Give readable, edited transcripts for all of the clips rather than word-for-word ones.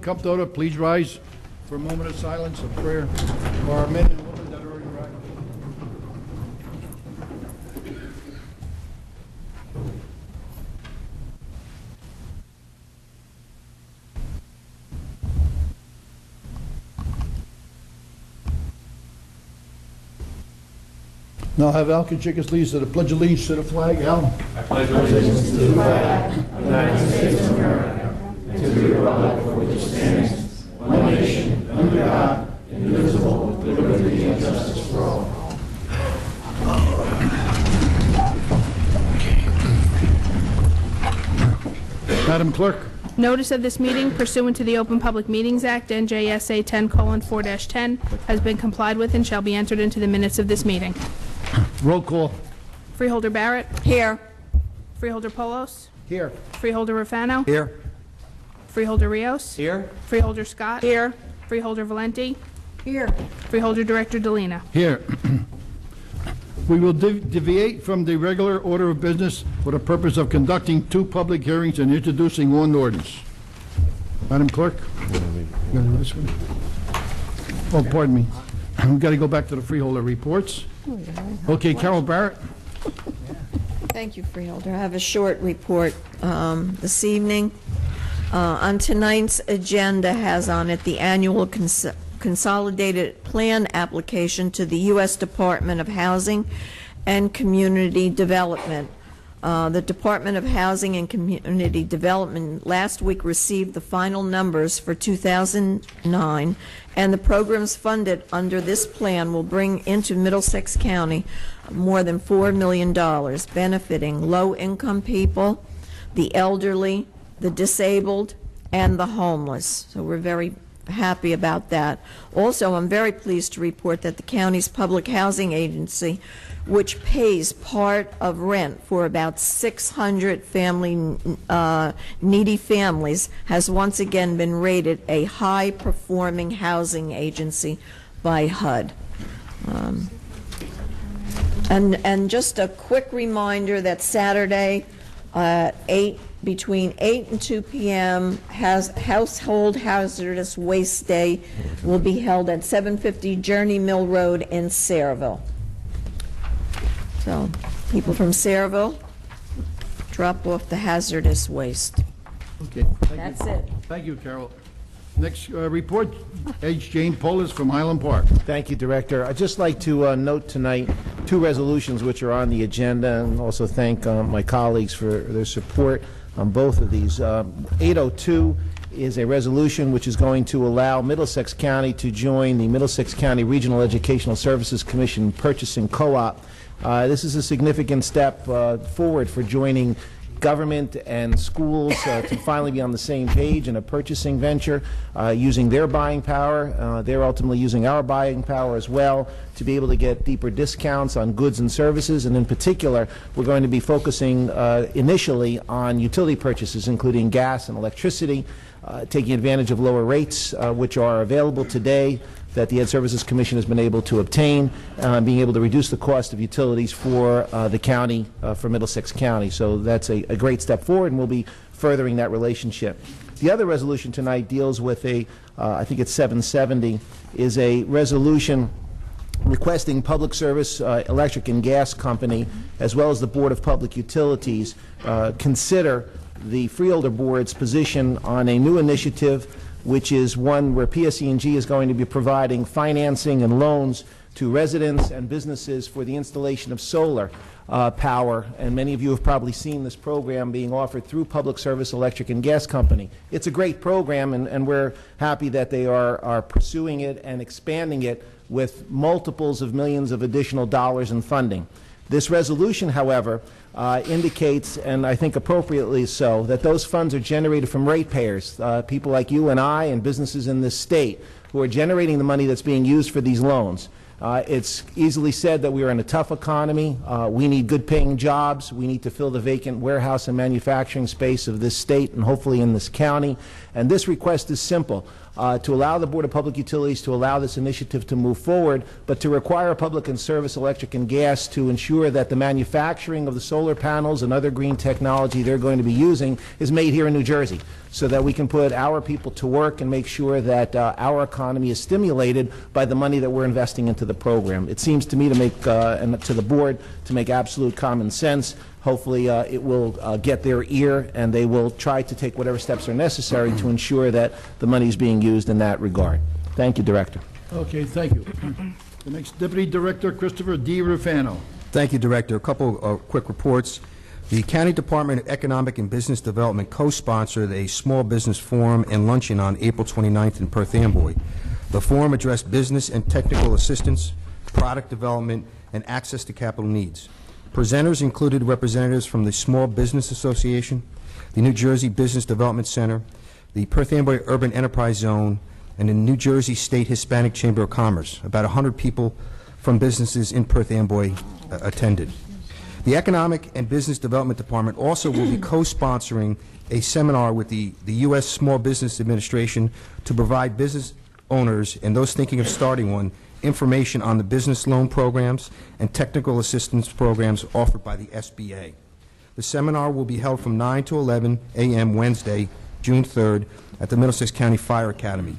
come to order. Please rise for a moment of silence and prayer for our men and women that are in Iraq. Now have Al Kachikis lead us to the Pledge of Allegiance to the flag. Al. I pledge allegiance to the flag of the United States of America and to the republic for which it stands, one nation, under God, indivisible, with liberty and justice for all. Madam Clerk. Notice of this meeting pursuant to the Open Public Meetings Act, NJSA 10:4-10, has been complied with and shall be entered into the minutes of this meeting. Roll call. Freeholder Barrett. Here. Freeholder Polos. Here. Freeholder Rufano. Here. Freeholder Rios. Here. Freeholder Scott. Here. Freeholder Valenti. Here. Freeholder Director Delina. Here. We will deviate from the regular order of business for the purpose of conducting 2 public hearings and introducing 1 ordinance. Madam Clerk? You gonna do this one? Oh, pardon me. We've got to go back to the freeholder reports. Okay, Carol Barrett. Thank you, Freeholder. I have a short report this evening. On tonight's agenda has on it the annual consolidated plan application to the U.S. Department of Housing and Community Development. The Department of Housing and Community Development last week received the final numbers for 2009, and the programs funded under this plan will bring into Middlesex County more than $4 million, benefiting low-income people, the elderly, the disabled, and the homeless. So we're very happy about that. Also, I'm very pleased to report that the county's public housing agency, which pays part of rent for about 600 needy families, has once again been rated a high-performing housing agency by HUD. And just a quick reminder that Saturday, between 8 and 2 p.m., Household Hazardous Waste Day will be held at 750 Journey Mill Road in Sayreville. So, people from Sayreville, drop off the hazardous waste. Okay. That's it. Thank you, Carol. Next report, H. Jane Polis from Highland Park. Thank you, Director. I'd just like to note tonight 2 resolutions which are on the agenda, and also thank my colleagues for their support on both of these. 802 is a resolution which is going to allow Middlesex County to join the Middlesex County Regional Educational Services Commission Purchasing Co-op. This is a significant step forward for joining government and schools to finally be on the same page in a purchasing venture, using their buying power. They're ultimately using our buying power as well to be able to get deeper discounts on goods and services, and in particular we're going to be focusing initially on utility purchases, including gas and electricity, taking advantage of lower rates which are available today that the Ed Services Commission has been able to obtain, being able to reduce the cost of utilities for the county, for Middlesex County. So that's a great step forward, and we'll be furthering that relationship. The other resolution tonight deals with I think it's 770, is a resolution requesting Public Service Electric and Gas Company, as well as the Board of Public Utilities, consider the Freeholder Board's position on a new initiative, which is one where PSE&G is going to be providing financing and loans to residents and businesses for the installation of solar power. And many of you have probably seen this program being offered through Public Service Electric and Gas Company. It's a great program, and we're happy that they are pursuing it and expanding it with multiples of millions of additional dollars in funding. This resolution, however, indicates, and I think appropriately so, that those funds are generated from ratepayers, people like you and I and businesses in this state who are generating the money that's being used for these loans. It's easily said that we are in a tough economy. We need good-paying jobs. We need to fill the vacant warehouse and manufacturing space of this state and hopefully in this county. And this request is simple. to allow the Board of Public Utilities to allow this initiative to move forward, but to require Public and Service Electric and Gas to ensure that the manufacturing of the solar panels and other green technology they're going to be using is made here in New Jersey, so that we can put our people to work and make sure that our economy is stimulated by the money that we're investing into the program. It seems to me to make, and to the board, to make absolute common sense. Hopefully it will get their ear, and they will try to take whatever steps are necessary to ensure that the money is being used in that regard. Thank you, Director. Okay, thank you. The next Deputy Director, Christopher D. Rufano. Thank you, Director. A couple of quick reports. The County Department of Economic and Business Development co-sponsored a small business forum and luncheon on April 29th in Perth Amboy. The forum addressed business and technical assistance, product development, and access to capital needs. Presenters included representatives from the Small Business Association, the New Jersey Business Development Center, the Perth Amboy Urban Enterprise Zone, and the New Jersey State Hispanic Chamber of Commerce. About 100 people from businesses in Perth Amboy attended. The Economic and Business Development Department also will be co-sponsoring a seminar with the U.S. Small Business Administration to provide business owners and those thinking of starting one information on the business loan programs and technical assistance programs offered by the SBA. The seminar will be held from 9 to 11 a.m. Wednesday, June 3rd, at the Middlesex County Fire Academy.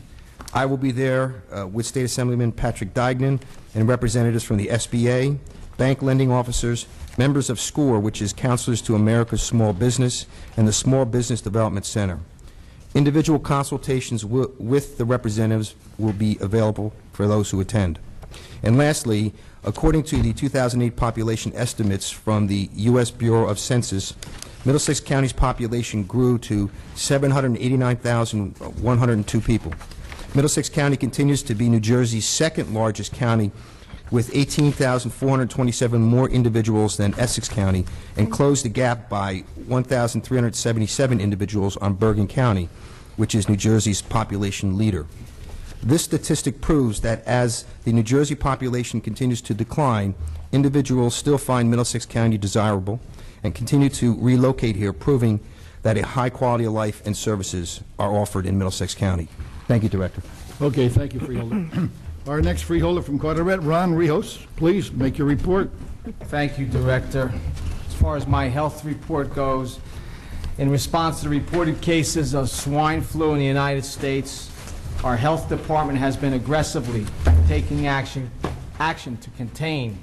I will be there with State Assemblyman Patrick Dignan and representatives from the SBA, bank lending officers, members of SCORE, which is Counselors to America's Small Business, and the Small Business Development Center. Individual consultations with the representatives will be available for those who attend. And lastly, according to the 2008 population estimates from the U.S. Bureau of Census, Middlesex County's population grew to 789,102 people. Middlesex County continues to be New Jersey's second largest county, with 18,427 more individuals than Essex County, and closed the gap by 1,377 individuals on Bergen County, which is New Jersey's population leader. This statistic proves that as the New Jersey population continues to decline, individuals still find Middlesex County desirable and continue to relocate here, proving that a high quality of life and services are offered in Middlesex County. Thank you, Director. Okay, thank you, Freeholder. Our next Freeholder from Carteret, Ron Rijos. Please make your report. Thank you, Director. As far as my health report goes, in response to the reported cases of swine flu in the United States, our health department has been aggressively taking action to contain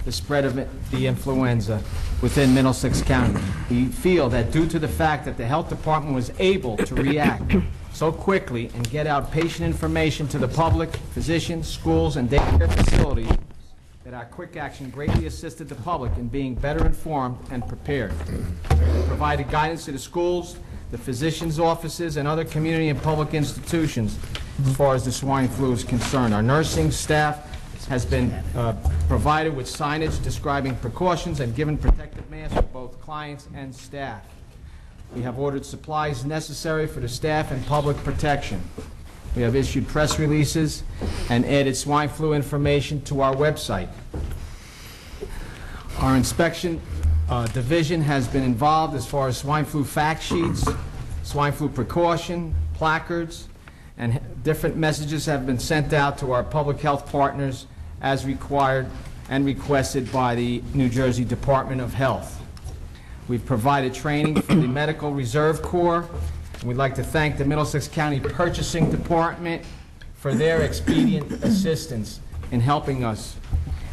the spread of the influenza within Middlesex County. We feel that due to the fact that the health department was able to react so quickly and get out patient information to the public, physicians, schools, and daycare facilities, that our quick action greatly assisted the public in being better informed and prepared. We provided guidance to the schools, the physicians' offices, and other community and public institutions as far as the swine flu is concerned. Our nursing staff has been provided with signage describing precautions and given protective masks for both clients and staff. We have ordered supplies necessary for the staff and public protection. We have issued press releases and added swine flu information to our website. Our inspection division has been involved as far as swine flu fact sheets, swine flu precaution, placards, and different messages have been sent out to our public health partners as required and requested by the New Jersey Department of Health. We've provided training for the Medical Reserve Corps, and we'd like to thank the Middlesex County Purchasing Department for their expedient assistance in helping us.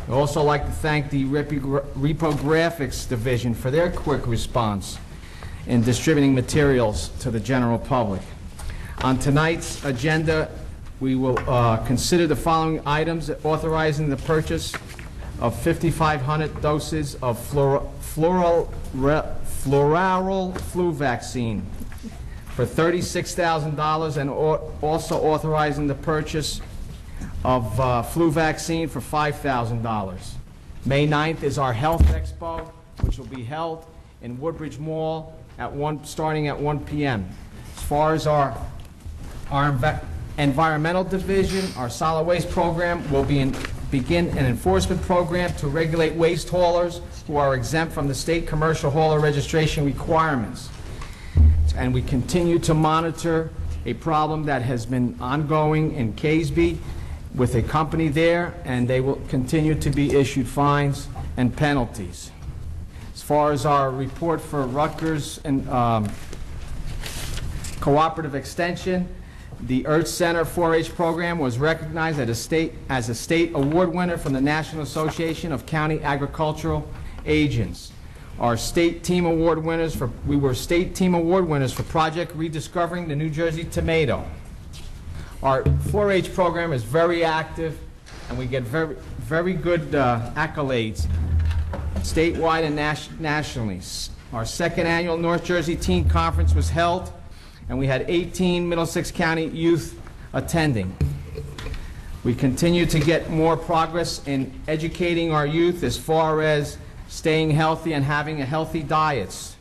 We'd also like to thank the Reprographics Division for their quick response in distributing materials to the general public. On tonight's agenda, we will consider the following items: authorizing the purchase of 5,500 doses of floral flu vaccine for $36,000, and also authorizing the purchase of flu vaccine for $5,000. May 9th is our Health Expo, which will be held in Woodbridge Mall at starting at 1 p.m. As far as our environmental division, our solid waste program will begin an enforcement program to regulate waste haulers who are exempt from the state commercial hauler registration requirements. And we continue to monitor a problem that has been ongoing in Caseby with a company there, and they will continue to be issued fines and penalties. As far as our report for Rutgers and Cooperative Extension, the Earth Center 4-H program was recognized as a state award winner from the National Association of County Agricultural Agents. Our state team award winners we were state team award winners for Project Rediscovering the New Jersey Tomato. Our 4-H program is very active, and we get very good accolades statewide and nationally. Our second annual North Jersey Teen Conference was held, and we had 18 Middlesex County youth attending. We continue to get more progress in educating our youth as far as staying healthy and having a healthy diets.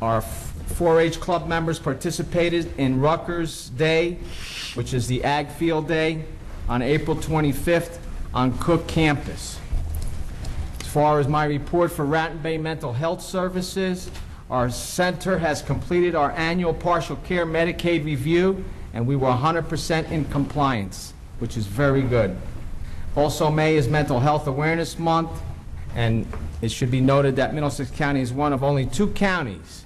Our 4-H club members participated in Rutgers Day, which is the Ag Field Day, on April 25th on Cook Campus. As far as my report for Raton Bay Mental Health Services, our center has completed our annual partial care Medicaid review, and we were 100% in compliance, which is very good. Also, May is Mental Health Awareness Month, and it should be noted that Middlesex County is one of only 2 counties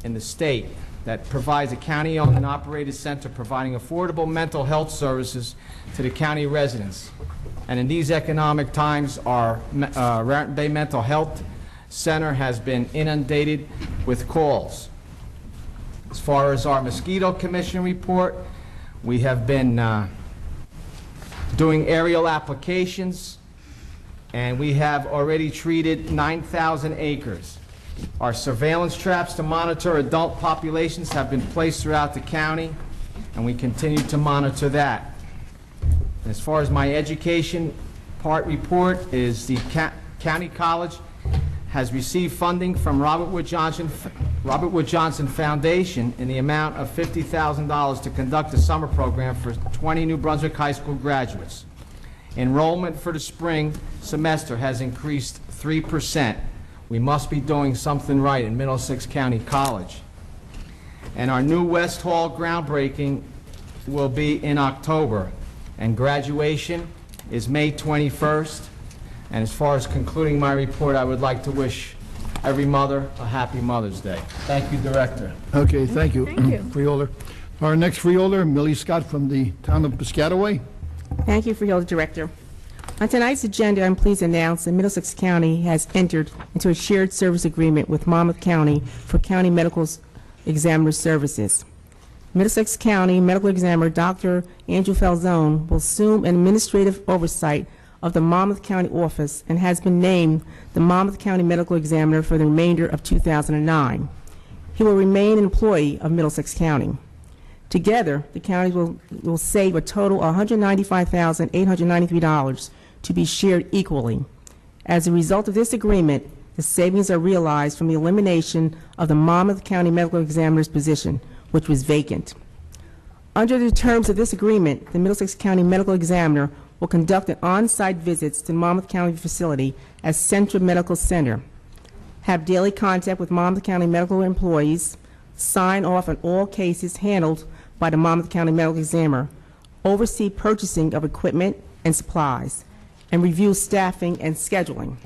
in the state that provides a county-owned and operated center providing affordable mental health services to the county residents. And in these economic times, our Raton Bay Mental Health Center has been inundated with calls. As far as our Mosquito Commission report, we have been doing aerial applications, and we have already treated 9,000 acres. Our surveillance traps to monitor adult populations have been placed throughout the county, and we continue to monitor that. And as far as my education part report is the County College has received funding from Robert Wood Johnson Foundation in the amount of $50,000 to conduct a summer program for 20 New Brunswick High School graduates. Enrollment for the spring semester has increased 3%. We must be doing something right in Middlesex County College. And our new West Hall groundbreaking will be in October, and graduation is May 21st. And as far as concluding my report, I would like to wish every mother a happy Mother's Day. Thank you, Director. Okay, thank you. Thank you. Freeholder. Our next freeholder, Millie Scott from the town of Piscataway. Thank you, Freeholder Director. On tonight's agenda, I'm pleased to announce that Middlesex County has entered into a shared service agreement with Monmouth County for county medical examiner services. Middlesex County Medical Examiner Dr. Andrew Falzone will assume administrative oversight of the Monmouth County office and has been named the Monmouth County Medical Examiner for the remainder of 2009. He will remain an employee of Middlesex County. Together, the counties will save a total of $195,893 to be shared equally. As a result of this agreement, the savings are realized from the elimination of the Monmouth County Medical Examiner's position, which was vacant. Under the terms of this agreement, the Middlesex County Medical Examiner will conduct an on-site visits to the Monmouth County facility as Central Medical Center, have daily contact with Monmouth County medical employees, sign off on all cases handled by the Monmouth County Medical Examiner, oversee purchasing of equipment and supplies, and review staffing and scheduling.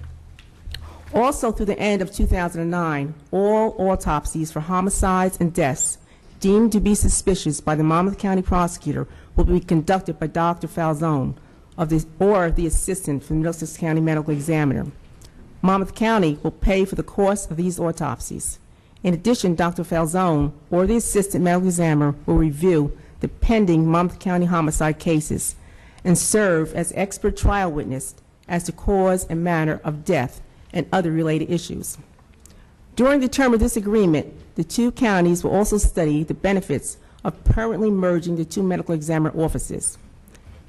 Also, through the end of 2009, all autopsies for homicides and deaths deemed to be suspicious by the Monmouth County prosecutor will be conducted by Dr. Falzone or the assistant from the Middlesex County Medical Examiner. Monmouth County will pay for the cost of these autopsies. In addition, Dr. Falzone or the assistant medical examiner will review the pending Monmouth County homicide cases and serve as expert trial witness as to cause and manner of death and other related issues. During the term of this agreement, the 2 counties will also study the benefits of permanently merging the 2 medical examiner offices.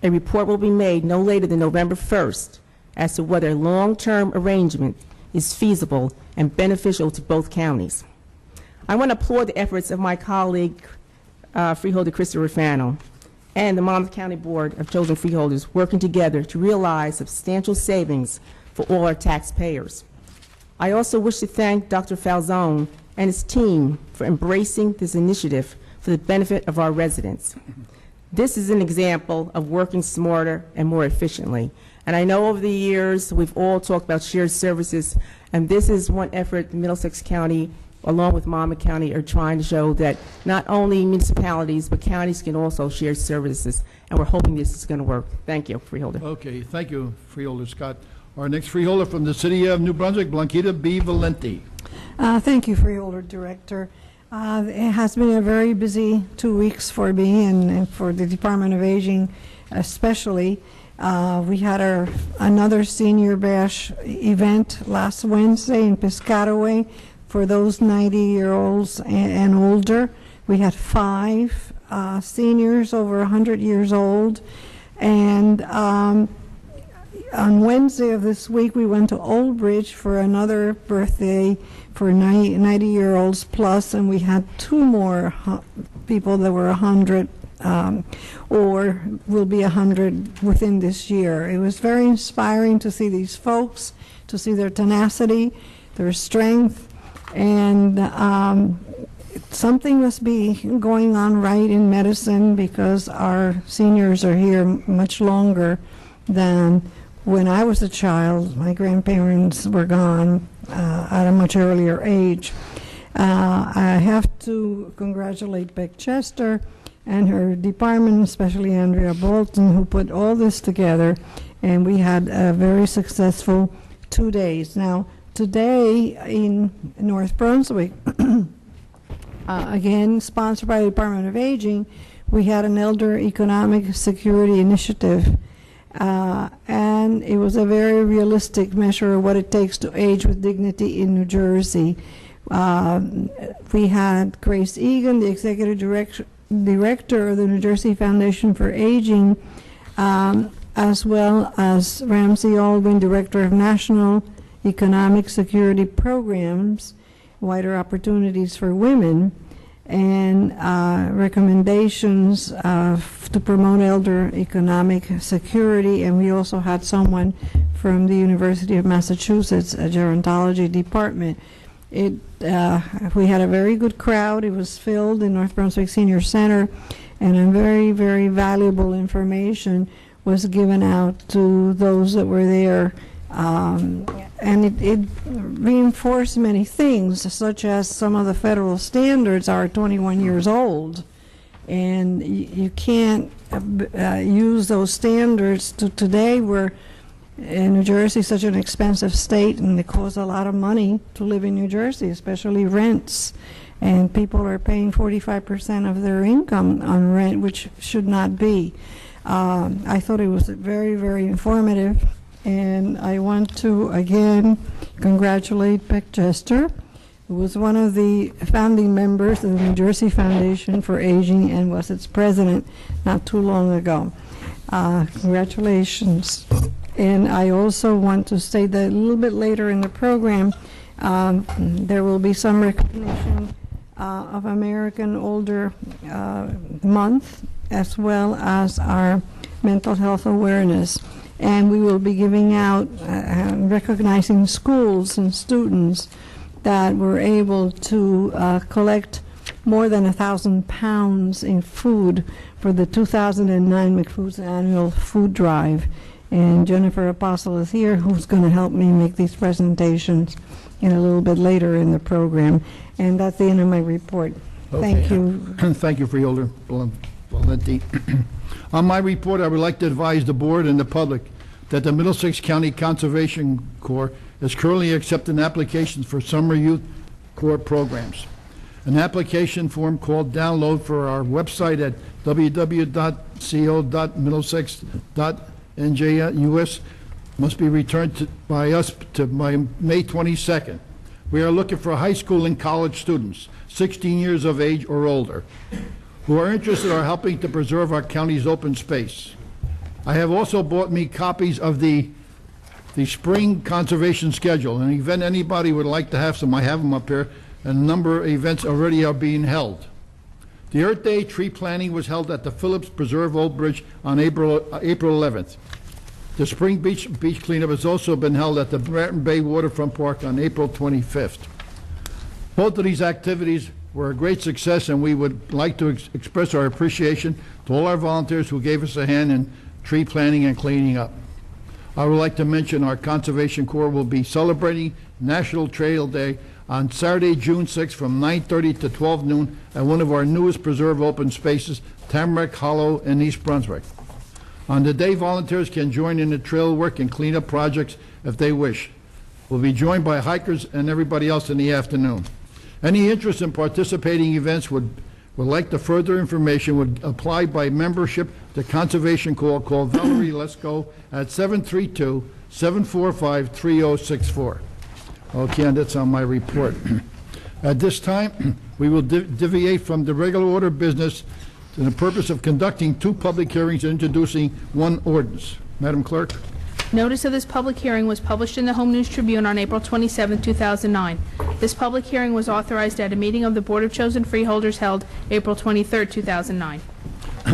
A report will be made no later than November 1st as to whether a long-term arrangement is feasible and beneficial to both counties. I want to applaud the efforts of my colleague, Freeholder Christopher Fano, and the Monmouth County Board of Chosen Freeholders working together to realize substantial savings for all our taxpayers. I also wish to thank Dr. Falzone and his team for embracing this initiative for the benefit of our residents. This is an example of working smarter and more efficiently. And I know over the years, we've all talked about shared services, and this is one effort Middlesex County, along with Monmouth County, are trying to show that not only municipalities, but counties can also share services, and we're hoping this is going to work. Thank you, Freeholder. Okay, thank you, Freeholder Scott. Our next freeholder from the city of New Brunswick, Blanquita B. Valenti. Thank you, Freeholder Director. It has been a very busy 2 weeks for me and for the Department of Aging especially. We had another senior bash event last Wednesday in Piscataway for those 90-year-olds and older. We had 5 seniors over 100 years old. And on Wednesday of this week, we went to Old Bridge for another birthday for 90-year-olds plus, and we had 2 more people that were 100 or will be 100 within this year. It was very inspiring to see these folks, to see their tenacity, their strength, and something must be going on right in medicine because our seniors are here much longer than when I was a child. My grandparents were gone at a much earlier age. I have to congratulate Beck Chester and her department, especially Andrea Bolton, who put all this together, and we had a very successful 2 days. Now, today in North Brunswick, again, sponsored by the Department of Aging, we had an Elder Economic Security Initiative. And it was a very realistic measure of what it takes to age with dignity in New Jersey. We had Grace Egan, the Executive Director of the New Jersey Foundation for Aging, as well as Ramsey Aldwin, Director of National Economic Security Programs, Wider Opportunities for Women, and recommendations to promote elder economic security. And we also had someone from the University of Massachusetts, a gerontology department. We had a very good crowd. It was filled in North Brunswick Senior Center, and a very, very valuable information was given out to those that were there. And it reinforced many things, such as some of the federal standards are 21 years old, and you can't use those standards to today, where in New Jersey is such an expensive state, and it costs a lot of money to live in New Jersey, especially rents, and people are paying 45% of their income on rent, which should not be. I thought it was very, very informative. And I want to, again, congratulate Beck Chester, who was one of the founding members of the New Jersey Foundation for Aging and was its president not too long ago. Congratulations. And I also want to state that a little bit later in the program, there will be some recognition of American Older Month, as well as our mental health awareness. And we will be giving out, recognizing schools and students that were able to collect more than 1,000 pounds in food for the 2009 McFood's annual food drive. And Jennifer Apostle is here, who's going to help me make these presentations in a little bit later in the program. And that's the end of my report. Okay. Thank you. Thank you, Freeholder Valenti. On my report, I would like to advise the board and the public that the Middlesex County Conservation Corps is currently accepting applications for summer youth corps programs. An application form called download for our website at www.co.middlesex.njus must be returned by us by May 22nd. We are looking for high school and college students, 16 years of age or older, who are interested in helping to preserve our county's open space. I have also bought me copies of the spring conservation schedule. In the event anybody would like to have some, I have them up here, and a number of events already are being held. The Earth Day tree planting was held at the Phillips Preserve Old Bridge on April 11th. The spring beach cleanup has also been held at the Bratton Bay Waterfront Park on April 25th. Both of these activities were a great success, and we would like to express our appreciation to all our volunteers who gave us a hand in tree planting and cleaning up. I would like to mention our Conservation Corps will be celebrating National Trail Day on Saturday, June 6th from 9:30 to 12 noon at one of our newest preserved open spaces, Tamarack Hollow in East Brunswick. On the day, volunteers can join in the trail work and cleanup projects if they wish. We'll be joined by hikers and everybody else in the afternoon. Any interest in participating events would like the further information would apply by membership to Conservation Corps. Call Valerie Lesko at 732-745-3064. Okay, and that's on my report. At this time, we will deviate from the regular order of business to the purpose of conducting 2 public hearings and introducing 1 ordinance. Madam Clerk? Notice of this public hearing was published in the Home News Tribune on April 27, 2009. This public hearing was authorized at a meeting of the Board of Chosen Freeholders held April 23, 2009.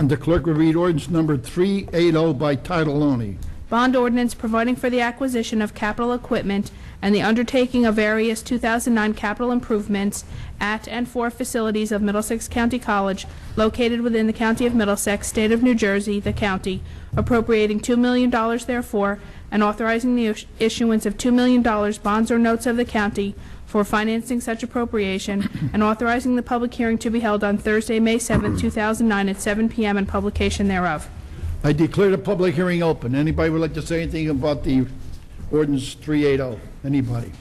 The clerk will read ordinance number 380 by title only. Bond ordinance providing for the acquisition of capital equipment and the undertaking of various 2009 capital improvements at and for facilities of Middlesex County College located within the County of Middlesex, State of New Jersey, the county, appropriating $2 million therefore, and authorizing the issuance of $2 million bonds or notes of the county for financing such appropriation, and authorizing the public hearing to be held on Thursday, May 7, 2009 at 7 p.m. and publication thereof. I declare the public hearing open. Anybody would like to say anything about the ordinance 380? Anybody?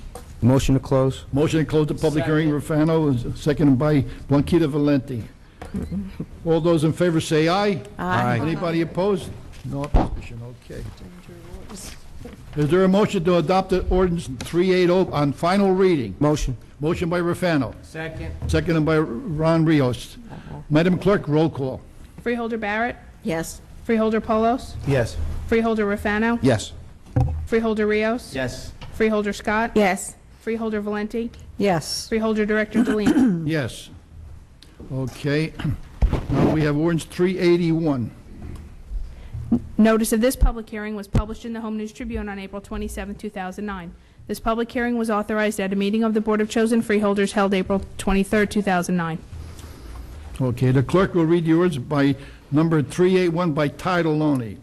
Motion to close? Motion to close the public hearing, Rufano, is seconded by Blanquita Valenti. All those in favor say aye. Aye. Anybody opposed? No opposition, okay. Is there a motion to adopt the ordinance 380 on final reading? Motion. Motion by Rufano, Second. seconded by Ron Rios. Madam Clerk, roll call. Freeholder Barrett? Yes. Freeholder Polos? Yes. Freeholder Rufano? Yes. Freeholder Rios? Yes. Freeholder Scott? Yes. Freeholder Valenti? Yes. Freeholder Director Delina? Yes. Okay. Now we have ordinance 381. Notice of this public hearing was published in the Home News Tribune on April 27, 2009. This public hearing was authorized at a meeting of the Board of Chosen Freeholders held April 23, 2009. Okay, the clerk will read the ordinance by number 381 by title only.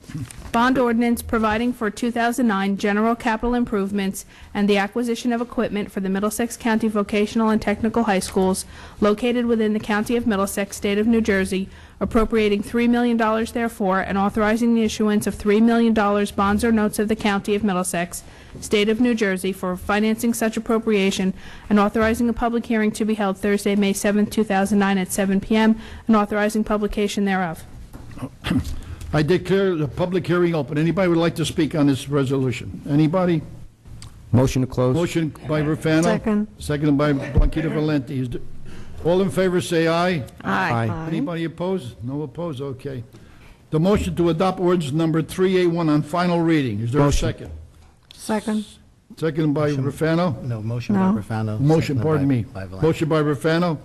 Bond ordinance providing for 2009 general capital improvements and the acquisition of equipment for the Middlesex County Vocational and Technical High Schools located within the County of Middlesex, State of New Jersey, appropriating $3 million therefore, and authorizing the issuance of $3 million bonds or notes of the County of Middlesex, State of New Jersey, for financing such appropriation, and authorizing a public hearing to be held Thursday, May 7, 2009 at 7 p.m., and authorizing publication thereof. I declare the public hearing open. Anybody would like to speak on this resolution? Anybody? Motion to close? Motion by Rufano. Second. Seconded by Blanquita Valenti. All in favor say aye. Aye. Anybody opposed? No opposed, okay. The motion to adopt ordinance number 381 on final reading. Is there a Motion. second? Second. Seconded by Rufano. No, motion No. by Rufano. Motion, seconded pardon by- me. by Valenti. Motion by Rufano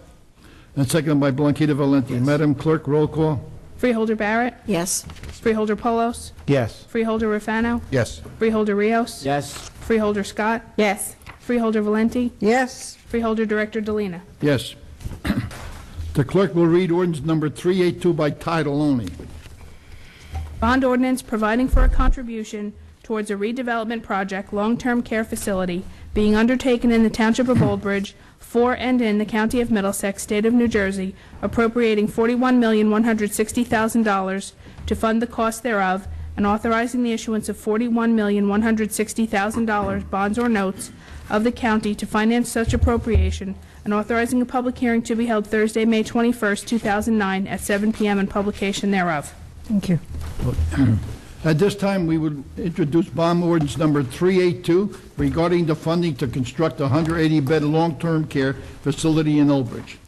and seconded by Blanquita Valenti. Madam Clerk, roll call. Freeholder Barrett? Yes. Freeholder Polos? Yes. Freeholder Rufano? Yes. Freeholder Rios? Yes. Freeholder Scott? Yes. Freeholder Valenti? Yes. Freeholder Director Delina? Yes. The clerk will read ordinance number 382 by title only. Bond ordinance providing for a contribution towards a redevelopment project, long-term care facility, being undertaken in the Township of Old Bridge, for and in the County of Middlesex, State of New Jersey, appropriating $41,160,000 to fund the cost thereof, and authorizing the issuance of $41,160,000 bonds or notes of the county to finance such appropriation, and authorizing a public hearing to be held Thursday, May 21, 2009, at 7 p.m. and publication thereof. Thank you. At this time, we would introduce bond ordinance number 382 regarding the funding to construct a 180-bed long-term care facility in Old Bridge.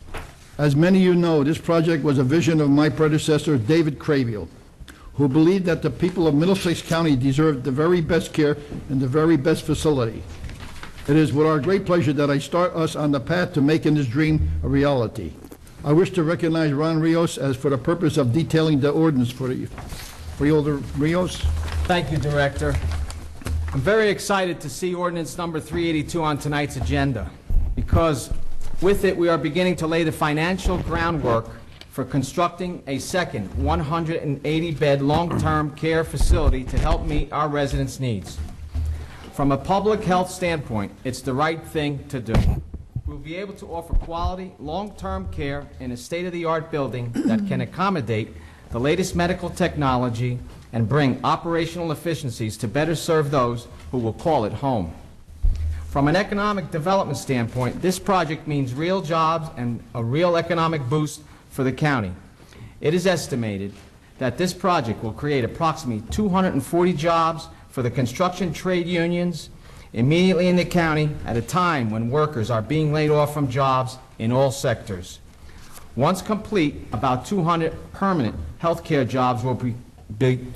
As many of you know, this project was a vision of my predecessor, David Craviel, who believed that the people of Middlesex County deserved the very best care and the very best facility. It is with our great pleasure that I start us on the path to making this dream a reality. I wish to recognize Ron Rios as for the purpose of detailing the ordinance for you. Freeholder Rios? Thank you, Director. I'm very excited to see ordinance number 382 on tonight's agenda, because With it, we are beginning to lay the financial groundwork for constructing a second 180-bed long-term care facility to help meet our residents' needs. From a public health standpoint, it's the right thing to do. We'll be able to offer quality, long-term care in a state-of-the-art building that can accommodate the latest medical technology and bring operational efficiencies to better serve those who will call it home. From an economic development standpoint, this project means real jobs and a real economic boost for the county. It is estimated that this project will create approximately 240 jobs for the construction trade unions immediately in the county at a time when workers are being laid off from jobs in all sectors. Once complete, about 200 permanent health care jobs will be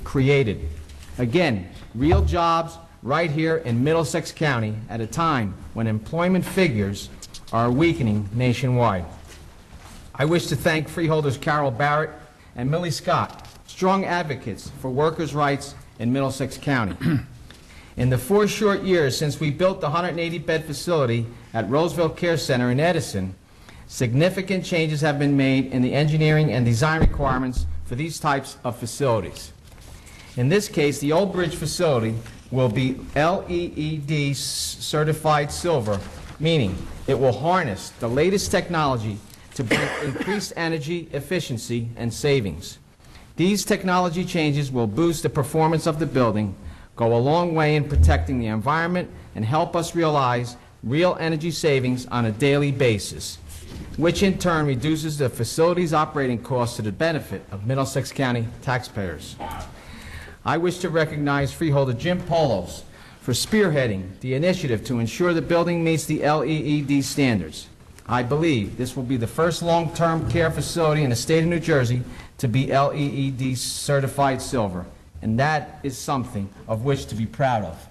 created. Again, real jobs right here in Middlesex County at a time when employment figures are weakening nationwide. I wish to thank Freeholders Carol Barrett and Millie Scott, strong advocates for workers' rights in Middlesex County. In the 4 short years since we built the 180-bed facility at Roseville Care Center in Edison, significant changes have been made in the engineering and design requirements for these types of facilities. In this case, the Old Bridge facility will be LEED certified silver, meaning it will harness the latest technology to bring increased energy efficiency and savings. These technology changes will boost the performance of the building, go a long way in protecting the environment, and help us realize real energy savings on a daily basis, which in turn reduces the facility's operating costs to the benefit of Middlesex County taxpayers. I wish to recognize Freeholder Jim Polos for spearheading the initiative to ensure the building meets the LEED standards. I believe this will be the first long-term care facility in the state of New Jersey to be LEED certified silver, and that is something of which to be proud of.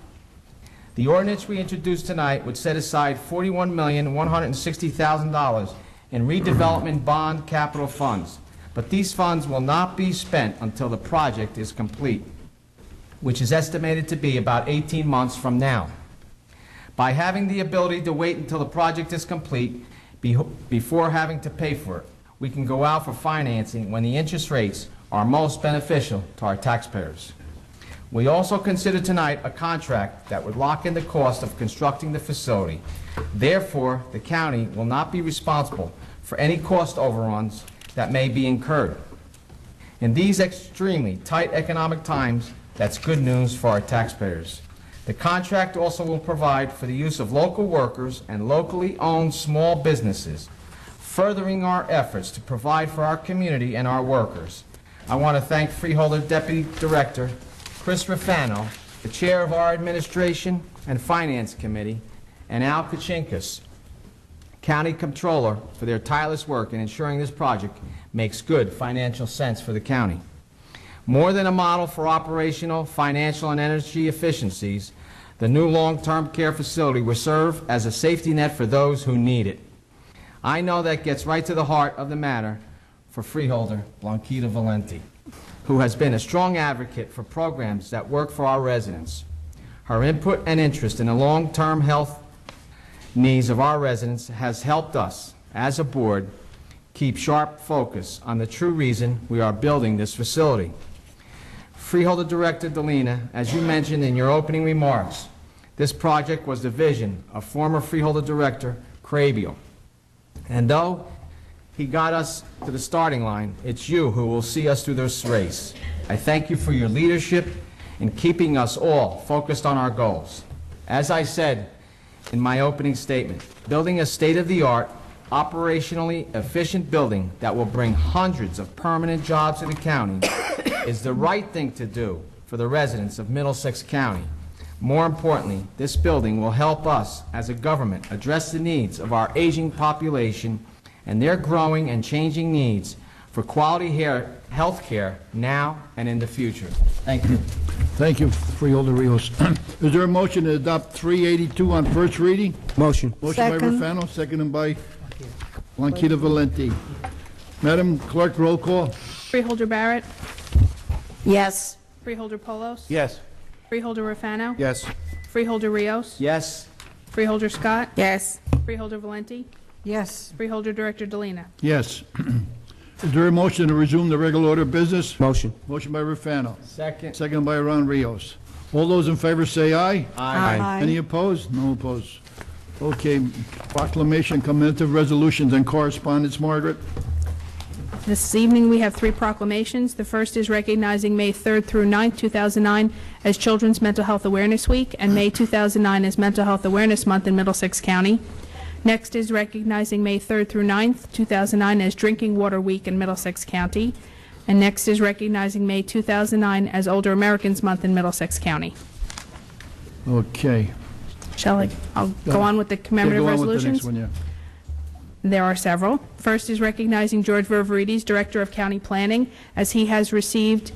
The ordinance we introduced tonight would set aside $41,160,000 in redevelopment bond capital funds, but these funds will not be spent until the project is complete, which is estimated to be about 18 months from now. By having the ability to wait until the project is complete before having to pay for it, we can go out for financing when the interest rates are most beneficial to our taxpayers. We also considered tonight a contract that would lock in the cost of constructing the facility. Therefore, the county will not be responsible for any cost overruns that may be incurred. In these extremely tight economic times, that's good news for our taxpayers. The contract also will provide for the use of local workers and locally owned small businesses, furthering our efforts to provide for our community and our workers. I want to thank Freeholder Deputy Director Chris Rafano, the Chair of our Administration and Finance Committee, and Al Kachinkas, County Comptroller, for their tireless work in ensuring this project makes good financial sense for the county. More than a model for operational, financial, and energy efficiencies, the new long-term care facility will serve as a safety net for those who need it. I know that gets right to the heart of the matter for Freeholder Blanquita Valenti, who has been a strong advocate for programs that work for our residents. Her input and interest in the long-term health needs of our residents has helped us, as a board, keep sharp focus on the true reason we are building this facility. Freeholder Director Delina, as you mentioned in your opening remarks, this project was the vision of former Freeholder Director Crabeel. And though he got us to the starting line, it's you who will see us through this race. I thank you for your leadership in keeping us all focused on our goals. As I said in my opening statement, building a state-of-the-art, operationally efficient building that will bring hundreds of permanent jobs to the county is the right thing to do for the residents of Middlesex County. More importantly, this building will help us as a government address the needs of our aging population and their growing and changing needs for quality health care now and in the future. Thank you. Thank you, Freeholder Rios. Is there a motion to adopt 382 on first reading? Motion. Motion by Second. Rafano, seconded by Blanquita Valenti. Madam Clerk, roll call. Freeholder Barrett. Yes. Freeholder Polos. Yes. Freeholder Rafano. Yes. Freeholder Rios. Yes. Freeholder Scott. Yes. Freeholder Valenti. Yes. Freeholder Director Delina. Yes. Is there a motion to resume the regular order of business? Motion. Motion by Rufano. Second. Second by Ron Rios. All those in favor say aye. Aye. Any opposed? No opposed. Okay, proclamation, commemorative resolutions and correspondence, Margaret. This evening, we have 3 proclamations. The first is recognizing May 3rd through 9th, 2009 as Children's Mental Health Awareness Week and May 2009 as Mental Health Awareness Month in Middlesex County. Next is recognizing May 3rd through 9th, 2009 as Drinking Water Week in Middlesex County. And next is recognizing May 2009 as Older Americans Month in Middlesex County. Okay. I'll go on with the commemorative Go on with the resolutions? next one, yeah. There are several. First is recognizing George Ververides, Director of County Planning, as he has received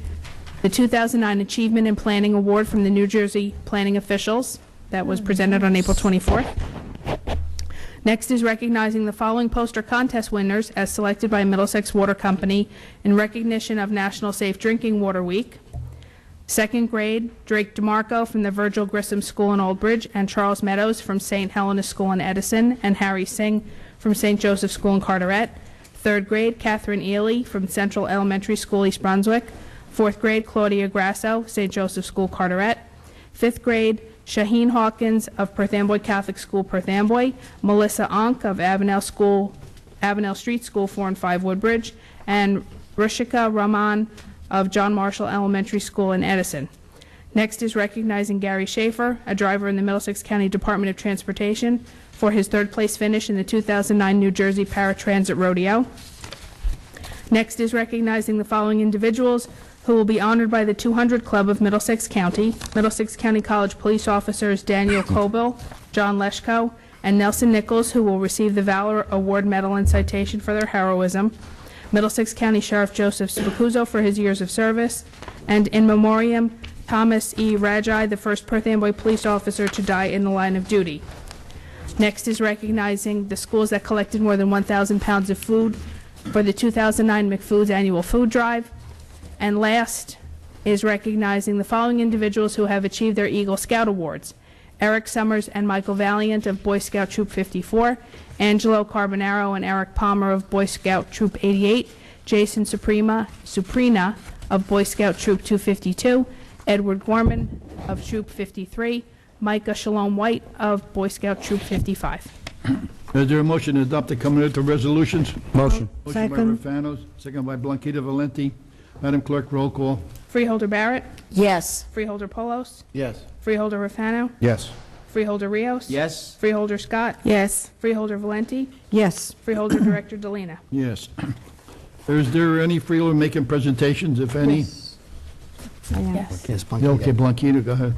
the 2009 Achievement in Planning Award from the New Jersey Planning Officials. That was presented on April 24th. Next is recognizing the following poster contest winners as selected by Middlesex Water Company in recognition of National Safe Drinking Water Week. Second grade, Drake DeMarco from the Virgil Grissom School in Old Bridge, and Charles Meadows from St. Helena School in Edison, and Harry Singh from St. Joseph School in Carteret. Third grade, Catherine Ely from Central Elementary School, East Brunswick. Fourth grade, Claudia Grasso, St. Joseph School, Carteret. Fifth grade, Shaheen Hawkins of Perth Amboy Catholic School, Perth Amboy. Melissa Onk of Avenel Street School, 4 and 5 Woodbridge. And Rishika Rahman of John Marshall Elementary School in Edison. Next is recognizing Gary Schaefer, a driver in the Middlesex County Department of Transportation, for his 3rd place finish in the 2009 New Jersey Paratransit Rodeo. Next is recognizing the following individuals who will be honored by the 200 Club of Middlesex County: Middlesex County College police officers Daniel Coble, John Leschko, and Nelson Nichols, who will receive the Valor Award Medal and Citation for their heroism. Middlesex County Sheriff Joseph Spicuzzo for his years of service, and in memoriam, Thomas E. Rajai, the first Perth Amboy police officer to die in the line of duty. Next is recognizing the schools that collected more than 1,000 pounds of food for the 2009 McFood's annual food drive. And last is recognizing the following individuals who have achieved their Eagle Scout Awards: Eric Summers and Michael Valiant of Boy Scout Troop 54, Angelo Carbonaro and Eric Palmer of Boy Scout Troop 88, Jason Suprina of Boy Scout Troop 252, Edward Gorman of Troop 53, Micah Shalom White of Boy Scout Troop 55. Is there a motion to adopt the commemorative resolutions? Motion. Motion by Second. Rufano, second by Blanquita Valenti. Madam Clerk, roll call. Freeholder Barrett, Yes. Freeholder Polos, Yes. Freeholder Rufano, Yes. Freeholder Rios, Yes. Freeholder Scott, Yes. Freeholder Valenti, Yes. Freeholder Director Delina. Yes. Is there any freeholder making presentations, if any? I am. Yes. Yes, Yeah, okay, Blanquita, go ahead.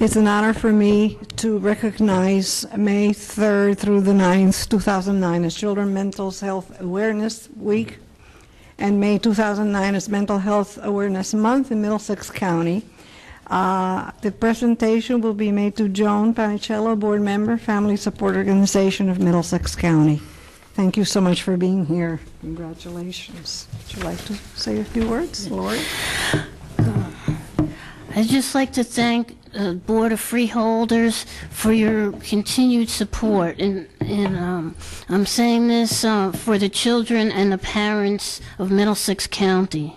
It's an honor for me to recognize May 3rd through the 9th, 2009 as Children's Mental Health Awareness Week and May 2009 as Mental Health Awareness Month in Middlesex County. The presentation will be made to Joan Panicello, Board Member, Family Support Organization of Middlesex County. Thank you so much for being here. Congratulations. Would you like to say a few words, Lori? I'd just like to thank the Board of Freeholders for your continued support. And I'm saying this for the children and the parents of Middlesex County.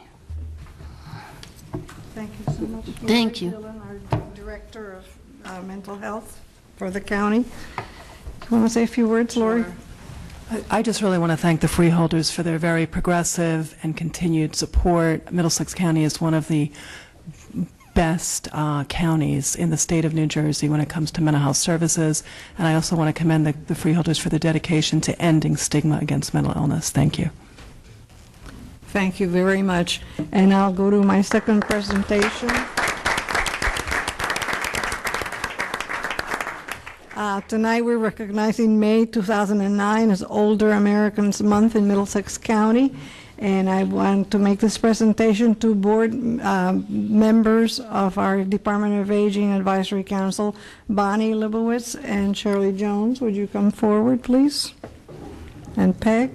Thank you so much. Thank you. Lori Dillon, our Director of Mental Health for the county. You want to say a few words, Lori? I just really want to thank the Freeholders for their very progressive and continued support. Middlesex County is one of the best counties in the state of New Jersey when it comes to mental health services, and I also want to commend the Freeholders for their dedication to ending stigma against mental illness. Thank you. Thank you very much. And I'll go to my second presentation. Tonight we're recognizing May 2009 as Older Americans Month in Middlesex County. And I want to make this presentation to board members of our Department of Aging Advisory Council, Bonnie Leibowitz and Shirley Jones. Would you come forward, please? And Peg.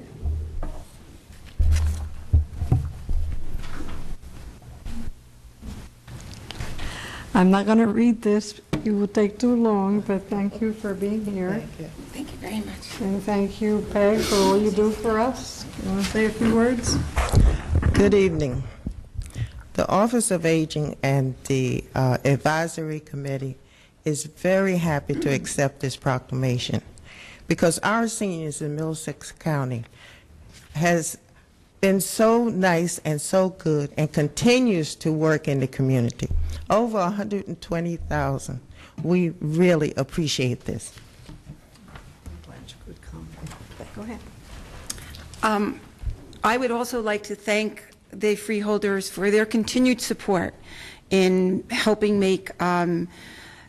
I'm not going to read this. It will take too long, but thank you for being here. Thank you. Thank you very much. And thank you, Peg, for all you do for us. You want to say a few words? Good evening. The Office of Aging and the Advisory Committee is very happy to accept this proclamation because our seniors in Middlesex County has been so nice and so good and continues to work in the community. Over 120,000. We really appreciate this. Go ahead. I would also like to thank the Freeholders for their continued support in helping make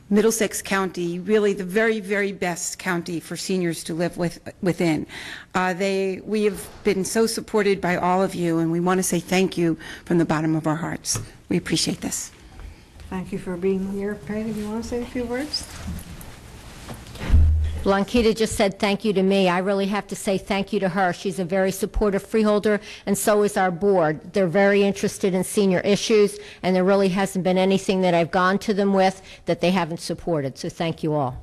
Middlesex County really the very, very best county for seniors to live within. We have been so supported by all of you, and we want to say thank you from the bottom of our hearts. We appreciate this. Thank you for being here. Peg, do you want to say a few words? Blankita just said thank you to me. I really have to say thank you to her. She's a very supportive freeholder, and so is our board. They're very interested in senior issues, and there really hasn't been anything that I've gone to them with that they haven't supported. So thank you all.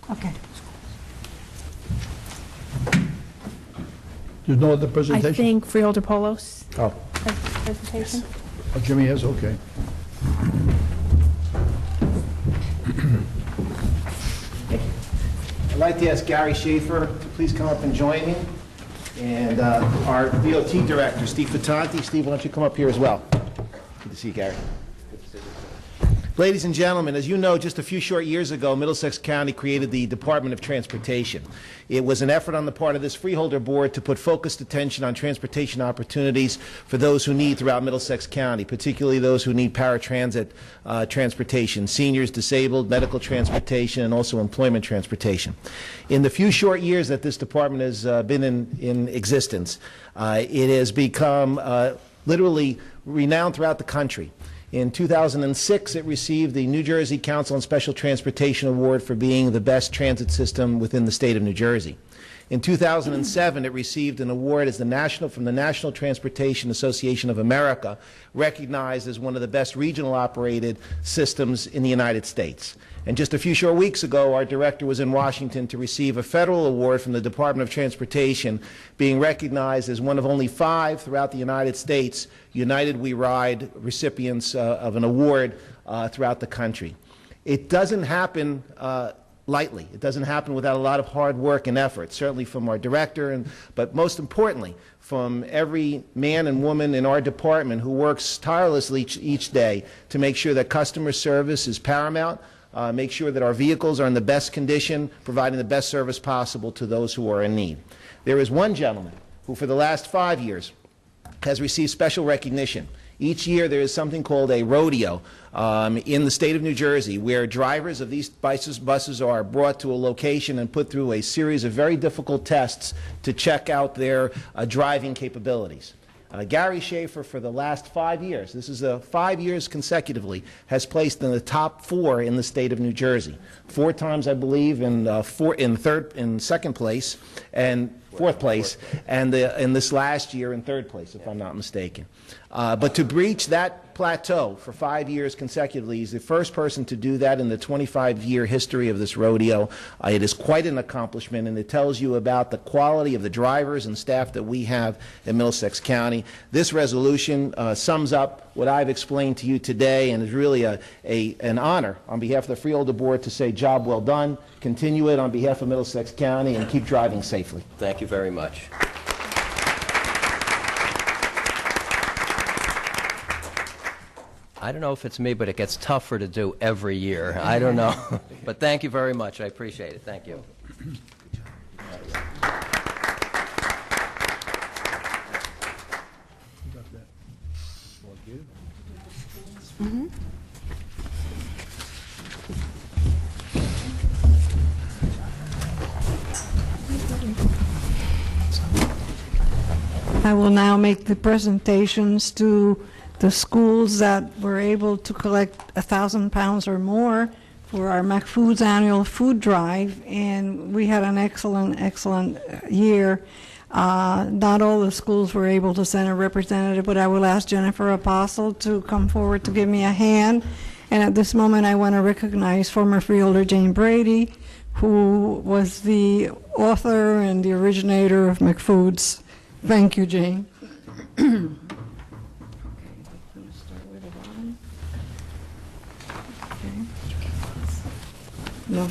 Okay. There's no other I presentation? think Freeholder Polos Oh, has a presentation. oh, Jimmy has, okay. I'd like to ask Gary Schaefer to please come up and join me, and our DOT Director, Steve Fattanti. Steve, why don't you come up here as well? Good to see you, Gary. Ladies and gentlemen, as you know, just a few short years ago, Middlesex County created the Department of Transportation. It was an effort on the part of this Freeholder Board to put focused attention on transportation opportunities for those who need throughout Middlesex County, particularly those who need paratransit transportation, seniors, disabled, medical transportation, and also employment transportation. In the few short years that this department has been in existence, it has become literally renowned throughout the country. In 2006, it received the New Jersey Council on Special Transportation Award for being the best transit system within the state of New Jersey. In 2007, it received an award as from the National Transportation Association of America, recognized as one of the best regional operated systems in the United States. And just a few short weeks ago, our director was in Washington to receive a federal award from the Department of Transportation, being recognized as one of only 5 throughout the United States United We Ride recipients of an award throughout the country. It doesn't happen lightly. It doesn't happen without a lot of hard work and effort, certainly from our director, but most importantly, from every man and woman in our department who works tirelessly each day to make sure that customer service is paramount, make sure that our vehicles are in the best condition, providing the best service possible to those who are in need. There is one gentleman who, for the last 5 years, has received special recognition. Each year there is something called a rodeo in the state of New Jersey, where drivers of these buses are brought to a location and put through a series of very difficult tests to check out their driving capabilities. Gary Schaefer, for the last 5 years, this is 5 years consecutively, has placed in the top 4 in the state of New Jersey. 4 times, I believe, in second place and fourth place, and in this last year in third place, if I'm not mistaken. But to breach that plateau for 5 years consecutively, he's the first person to do that in the 25-year history of this rodeo. It is quite an accomplishment, and it tells you about the quality of the drivers and staff that we have in Middlesex County. This resolution sums up what I've explained to you today, and is really an honor on behalf of the Freeholder Board to say job well done. Continue it on behalf of Middlesex County, and keep driving safely. Thank you very much. I don't know if it's me, but it gets tougher to do every year. I don't know. But thank you very much. I appreciate it. Thank you. I will now make the presentations to the schools that were able to collect 1,000 pounds or more for our McFood's annual food drive, and we had an excellent year. Not all the schools were able to send a representative, but I will ask Jennifer Apostle to come forward to give me a hand. And at this moment, I want to recognize former freeholder Jane Brady, who was the author and the originator of McFood's. Thank you, Jane. No.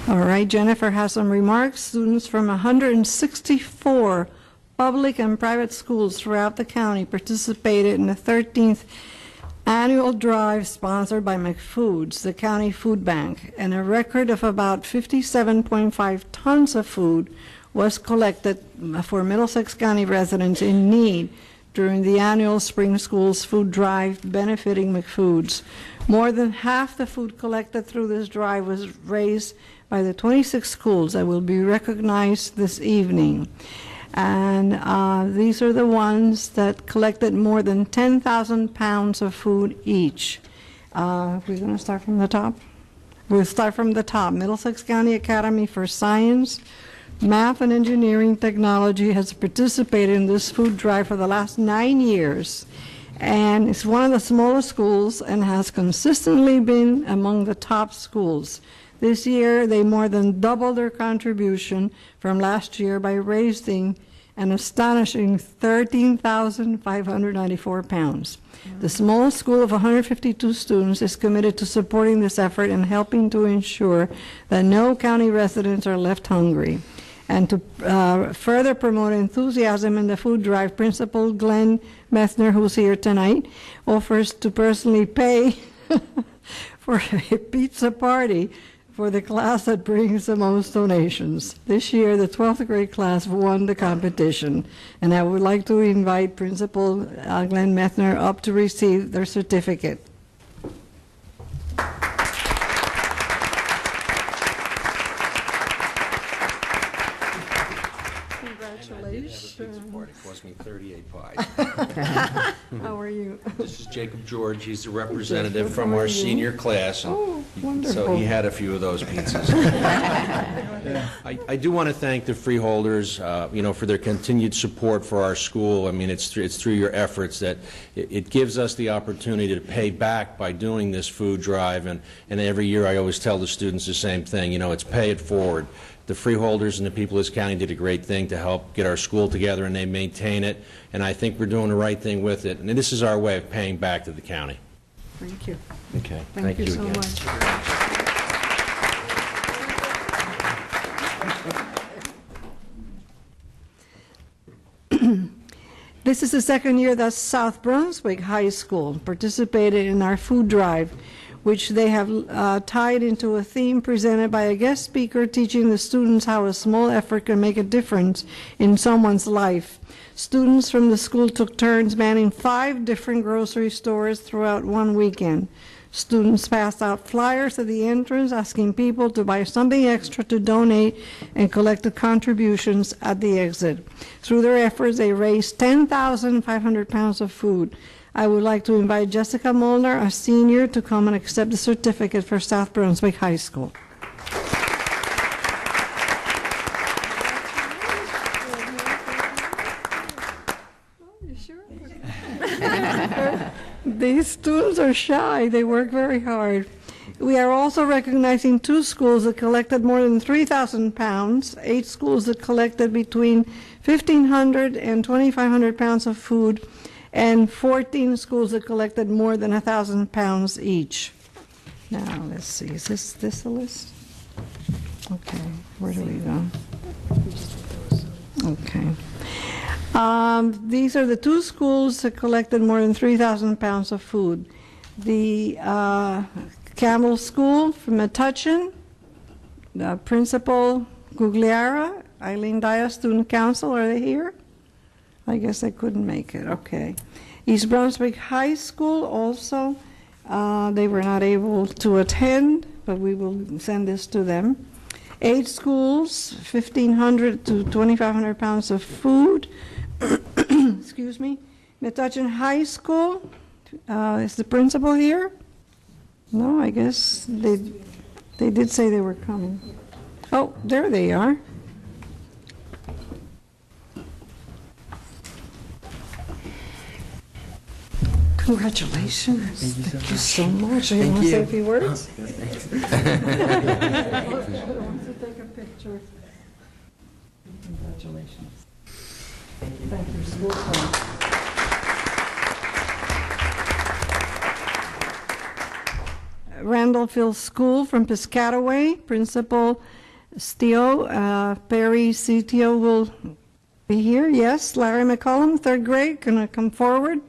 All right, Jennifer has some remarks. Students from 164 public and private schools throughout the county participated in the 13th annual drive sponsored by McFood's, the county food bank, and a record of about 57.5 tons of food was collected for Middlesex County residents in need during the annual Spring Schools food drive benefiting McFood's. More than half the food collected through this drive was raised by the 26 schools that will be recognized this evening. And these are the ones that collected more than 10,000 pounds of food each. We're going to start from the top? We'll start from the top. Middlesex County Academy for Science, Math and Engineering Technology has participated in this food drive for the last 9 years. And it's one of the smallest schools and has consistently been among the top schools. This year, they more than doubled their contribution from last year by raising an astonishing 13,594 pounds. The smallest school of 152 students is committed to supporting this effort and helping to ensure that no county residents are left hungry. And to further promote enthusiasm in the food drive, Principal Glenn Methner, who's here tonight, offers to personally pay for a pizza party for the class that brings the most donations. This year, the 12th grade class won the competition, and I would like to invite Principal Glenn Methner up to receive their certificate. It cost me 38 pies. How are you? This is Jacob George. He's the representative from our senior class. Oh, wonderful. So he had a few of those pizzas. I do want to thank the Freeholders, for their continued support for our school. I mean, it's through your efforts that it gives us the opportunity to pay back by doing this food drive. And every year I always tell the students the same thing, it's pay it forward. The Freeholders and the people of this county did a great thing to help get our school together, and they maintain it, and I think we're doing the right thing with it. And this is our way of paying back to the county. Thank you. Okay. Thank you so again. much. This is the second year that South Brunswick High School participated in our food drive, which they have tied into a theme presented by a guest speaker teaching the students how a small effort can make a difference in someone's life. Students from the school took turns manning 5 different grocery stores throughout one weekend. Students passed out flyers at the entrance asking people to buy something extra to donate and collected contributions at the exit. Through their efforts, they raised 10,500 pounds of food. I would like to invite Jessica Molnar, a senior, to come and accept the certificate for South Brunswick High School. These students are shy. They work very hard. We are also recognizing 2 schools that collected more than 3,000 pounds, 8 schools that collected between 1,500 and 2,500 pounds of food, and 14 schools that collected more than 1,000 pounds each. Now, let's see, is this a list? Okay, where do we go? Okay. These are the 2 schools that collected more than 3,000 pounds of food. The Campbell School from Metuchen, Principal Gugliara, Eileen Dias, Student Council, are they here? I guess they couldn't make it, okay. East Brunswick High School also, they were not able to attend, but we will send this to them. 8 schools, 1,500 to 2,500 pounds of food. Excuse me. Metuchen High School, is the principal here? No, I guess they did say they were coming. Oh, there they are. Congratulations. Thank you so much. You want to say a few words? I want to take a picture. Congratulations. Thank you, school friend. Randallville School from Piscataway, Principal Steo, Perry CTO will be here. Yes, Larry McCollum, 3rd grade, going to come forward.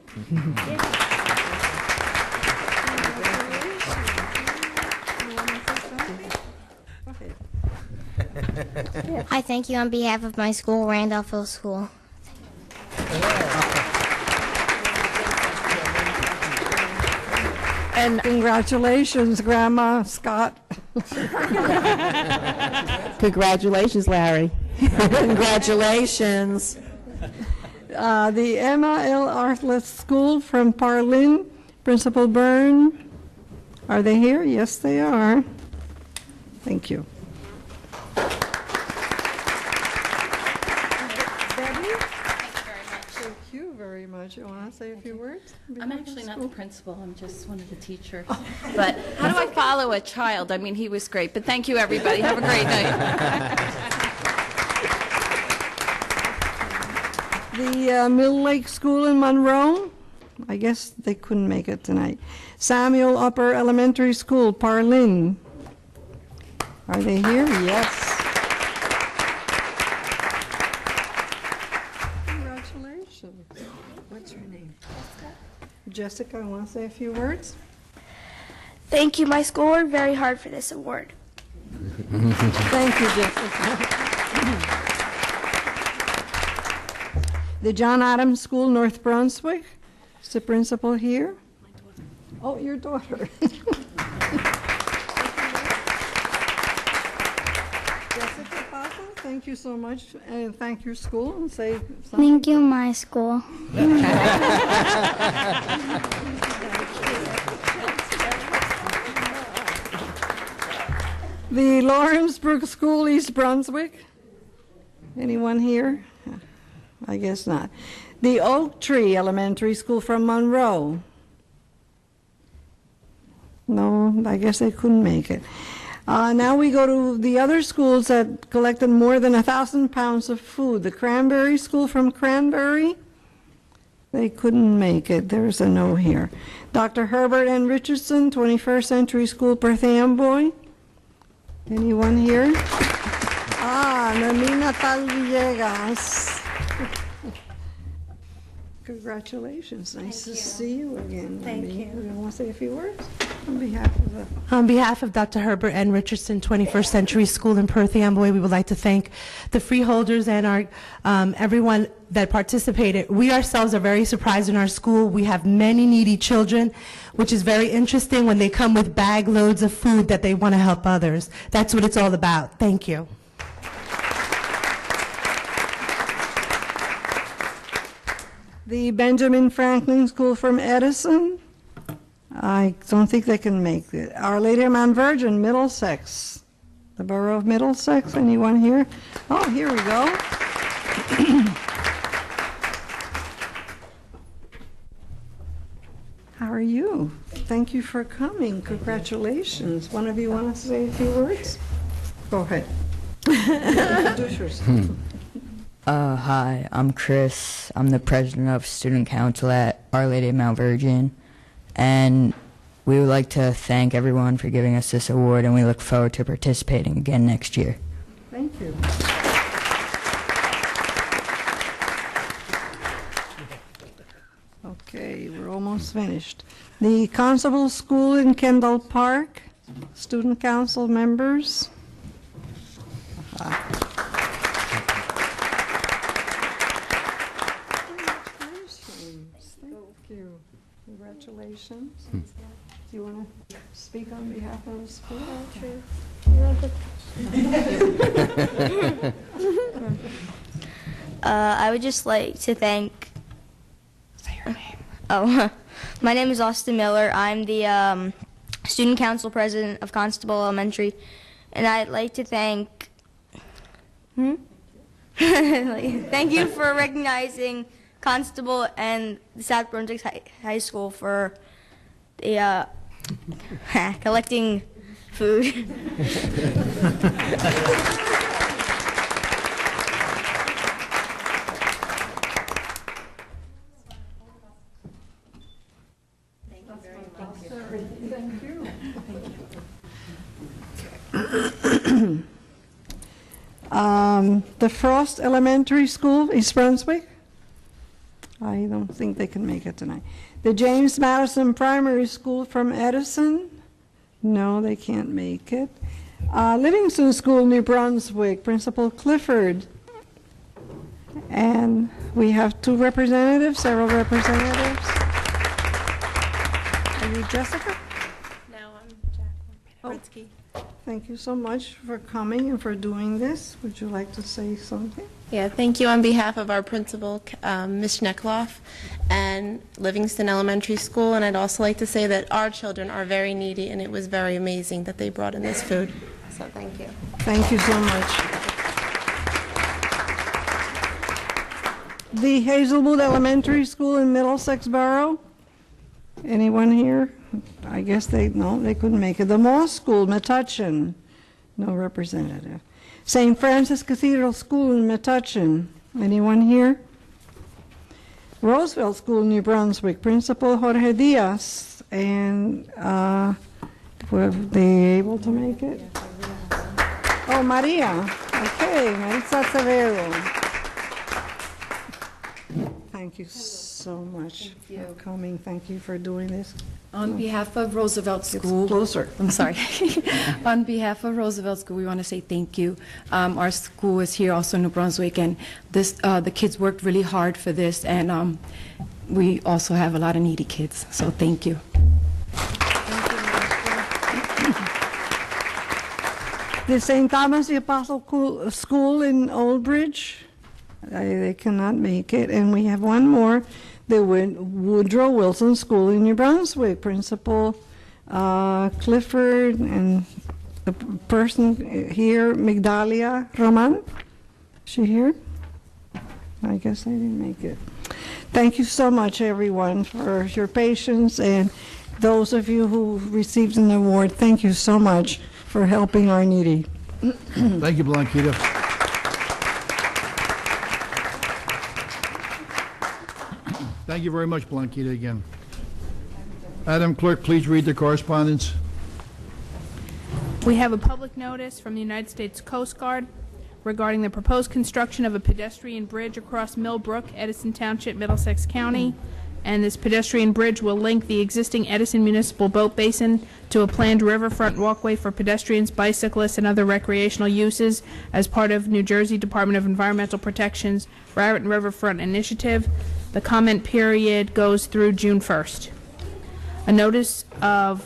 I thank you on behalf of my school, Randolphville School. And congratulations, Grandma Scott. Congratulations, Larry. Congratulations. The Emma L. Arthlet School from Parlin, Principal Byrne. Are they here? Yes, they are. Thank you. Thank you very much. You want to say a few words? I'm actually not the principal. I'm just one of the teachers. But how do I follow a child? I mean, he was great. But thank you, everybody. Have a great night. The Mill Lake School in Monroe, I guess they couldn't make it tonight. Samuel Upper Elementary School, Parlin. Are they here? Yes. Congratulations. What's your name? Jessica, I want to say a few words. Thank you. My school worked very hard for this award. Thank you, Jessica. The John Adams School, North Brunswick. Is the principal here? Oh, your daughter. Jessica Papa, thank you so much, and thank your school, and say something. Thank you, my school. The Lawrence Brook School, East Brunswick. Anyone here? I guess not. The Oak Tree Elementary School from Monroe. No, I guess they couldn't make it. Now we go to the other schools that collected more than 1,000 pounds of food. The Cranberry School from Cranberry. They couldn't make it. There's a no here. Dr. Herbert N. Richardson, 21st Century School, Perth Amboy. Anyone here? Nami Natal Villegas. Congratulations. Nice to see you again. Thank you. You want to say a few words on behalf of the... On behalf of Dr. Herbert N. Richardson, 21st Century School in Perth Amboy, we would like to thank the freeholders and our everyone that participated. We ourselves are very surprised in our school. We have many needy children, which is very interesting when they come with bag loads of food that they want to help others. That's what it's all about. Thank you. The Benjamin Franklin School from Edison. I don't think they can make it. Our Lady of Mount Virgin, Middlesex. The borough of Middlesex. Anyone here? Oh, here we go. How are you? Thank you for coming. Congratulations. One of you want to say a few words? Go ahead. Introduce yourself. Hi, I'm Chris. I'm the president of Student Council at Our Lady of Mount Virgin, and we would like to thank everyone for giving us this award, and we look forward to participating again next year. Thank you. Okay, we're almost finished. The Constable School in Kendall Park, Student Council members. Congratulations. Do you want to speak on behalf of the school? I would just like to thank... Say your name. Oh, my name is Austin Miller. I'm the student council president of Constable Elementary, and I'd like to thank... Thank you for recognizing Constable and the South Brunswick High School for the collecting food. Thank you. The Frost Elementary School, East Brunswick. I don't think they can make it tonight. The James Madison Primary School from Edison. No, they can't make it. Livingston School, New Brunswick, Principal Clifford. And we have several representatives. Are you Jessica? No, I'm Jacqueline Pritzky. Thank you so much for coming and for doing this. Would you like to say something? Yeah, thank you on behalf of our principal, Ms. Schneckloff, and Livingston Elementary School. And I'd also like to say that our children are very needy, and it was very amazing that they brought in this food. So thank you. Thank you so much. The Hazelwood Elementary School in Middlesex Borough. Anyone here? I guess they couldn't make it. The Moss School, Metuchen, no representative. St. Francis Cathedral School in Metuchen, anyone here? Roosevelt School, New Brunswick, Principal Jorge Diaz, and were they able to make it? Oh, Maria. Okay, Marisa Severo. Thank you so much for coming. Thank you for doing this. On behalf of Roosevelt School, closer. I'm sorry. On behalf of Roosevelt School, we want to say thank you. Our school is here also in New Brunswick, and this the kids worked really hard for this, and we also have a lot of needy kids. So thank you. The St. Thomas the Apostle School in Old Bridge. They cannot make it. And we have one more, the Woodrow Wilson School in New Brunswick, Principal Clifford, and the person here, Migdalia Roman. Is she here? I guess I didn't make it. Thank you so much, everyone, for your patience, and those of you who received an award, thank you so much for helping our needy. Thank you, Blanquita. Thank you very much, Blanquita, again. Madam Clerk, please read the correspondence. We have a public notice from the United States Coast Guard regarding the proposed construction of a pedestrian bridge across Mill Brook, Edison Township, Middlesex County. And this pedestrian bridge will link the existing Edison Municipal Boat Basin to a planned riverfront walkway for pedestrians, bicyclists, and other recreational uses as part of New Jersey Department of Environmental Protection's Raritan Riverfront Initiative. The comment period goes through June 1st. A notice of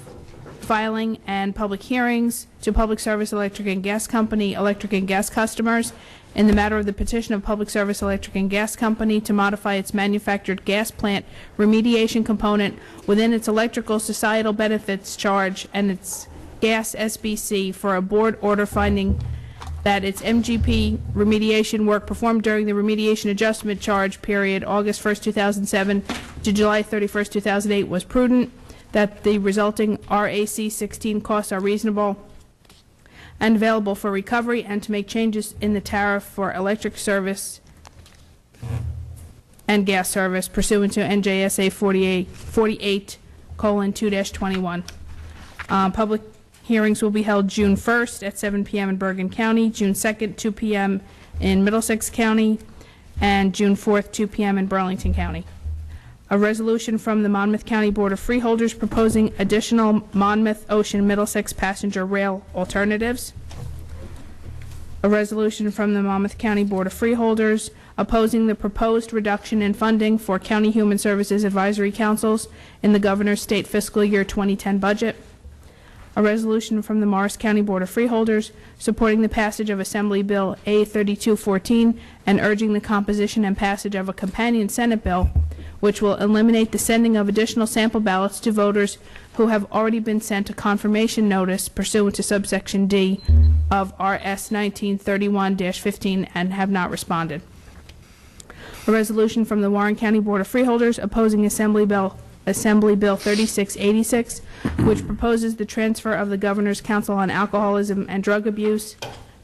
filing and public hearings to Public Service Electric and Gas Company electric and gas customers in the matter of the petition of Public Service Electric and Gas Company to modify its manufactured gas plant remediation component within its electrical societal benefits charge and its gas SBC for a board order finding that its MGP remediation work performed during the remediation adjustment charge period August 1st, 2007 to July 31st, 2008 was prudent, that the resulting RAC 16 costs are reasonable and available for recovery, and to make changes in the tariff for electric service and gas service pursuant to NJSA 48:2-21. Public hearings will be held June 1st at 7 p.m. in Bergen County, June 2nd, 2 p.m. in Middlesex County, and June 4th, 2 p.m. in Burlington County. A resolution from the Monmouth County Board of Freeholders proposing additional Monmouth Ocean Middlesex passenger rail alternatives. A resolution from the Monmouth County Board of Freeholders opposing the proposed reduction in funding for County Human Services Advisory Councils in the Governor's State Fiscal Year 2010 budget. A resolution from the Morris County Board of Freeholders supporting the passage of Assembly Bill A3214 and urging the composition and passage of a companion Senate bill which will eliminate the sending of additional sample ballots to voters who have already been sent a confirmation notice pursuant to subsection D of RS 1931-15 and have not responded. A resolution from the Warren County Board of Freeholders opposing Assembly Bill 3686, which proposes the transfer of the Governor's Council on Alcoholism and Drug Abuse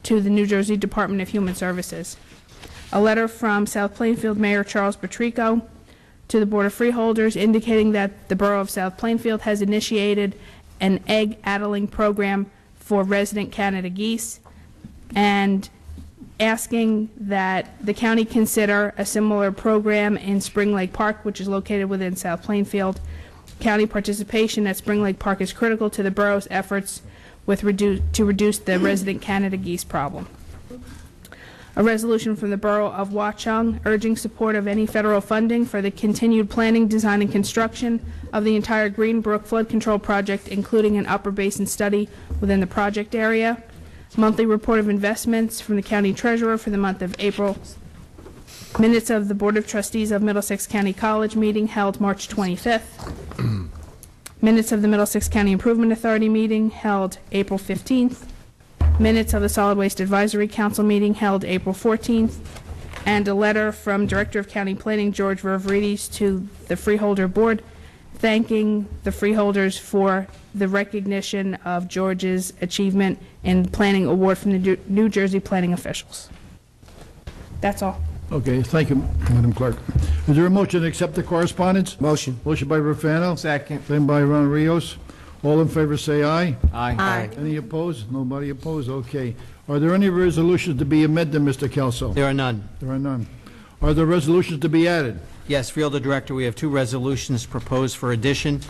to the New Jersey Department of Human Services. A letter from South Plainfield Mayor Charles Patrico to the Board of Freeholders indicating that the Borough of South Plainfield has initiated an egg addling program for resident Canada geese, and asking that the county consider a similar program in Spring Lake Park, which is located within South Plainfield. County participation at Spring Lake Park is critical to the borough's efforts to reduce the resident Canada geese problem. A resolution from the Borough of Watchung urging support of any federal funding for the continued planning, design, and construction of the entire Green Brook Flood Control Project, including an upper basin study within the project area. Monthly report of investments from the County Treasurer for the month of April. Minutes of the Board of Trustees of Middlesex County College meeting held March 25th. Minutes of the Middlesex County Improvement Authority meeting held April 15th. Minutes of the Solid Waste Advisory Council meeting held April 14th. And a letter from Director of County Planning George Vervrides to the Freeholder Board thanking the freeholders for the recognition of George's achievement in planning award from the New Jersey planning officials. That's all. Okay, thank you, Madam Clerk. Is there a motion to accept the correspondence? Motion. Motion by Rufano. Second. Second by Ron Rios. All in favor say aye. Aye. Aye. Any opposed? Nobody opposed? Okay. Are there any resolutions to be amended, Mr. Kelso? There are none. There are none. Are there resolutions to be added? Yes, Freeholder Director, we have two resolutions proposed for addition.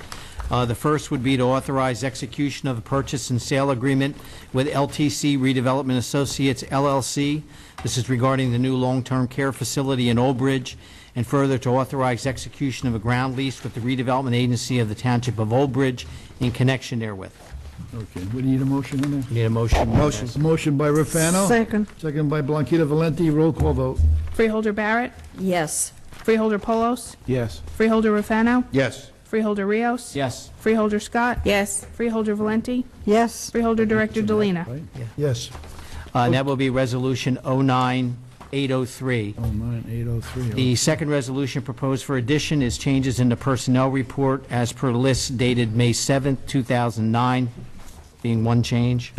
The first would be to authorize execution of the purchase and sale agreement with LTC Redevelopment Associates, LLC. This is regarding the new long-term care facility in Old Bridge, and further to authorize execution of a ground lease with the redevelopment agency of the Township of Old Bridge in connection therewith. Okay, we need a motion on that? We need a motion. Motion. Motion by Rufano. Second. Second by Blanquita Valenti. Roll call vote. Freeholder Barrett, Yes. Freeholder Polos, Yes. Freeholder Rufano, Yes. Freeholder Rios, Yes. Freeholder Scott, Yes. Freeholder Valenti, Yes. Freeholder Director Delina. Right? Yes. And that will be Resolution 09803. 09803. The second resolution proposed for addition is changes in the personnel report as per list dated May 7th, 2009, being one change.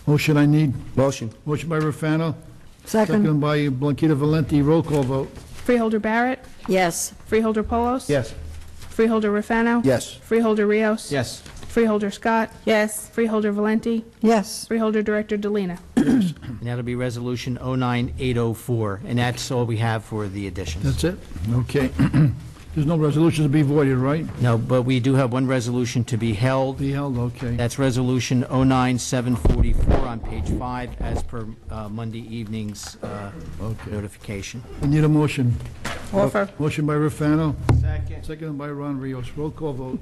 Motion I need. Motion. Motion by Rufano. Second. Second by Blanquita Valenti. Roll call vote. Freeholder Barrett, Yes. Freeholder Polos, Yes. Freeholder Rufano, Yes. Freeholder Rios, Yes. Freeholder Scott, Yes. Freeholder Valenti, Yes. Freeholder Director Delina. And that'll be Resolution 09804, and that's all we have for the additions. That's it? Okay. There's no resolution to be voided, right? No, but we do have one resolution to be held. Be held, okay. That's Resolution 09744 on page 5, as per Monday evening's notification. I need a motion. Offer. Motion by Rufano. Second. Second by Ron Rios. Roll call vote.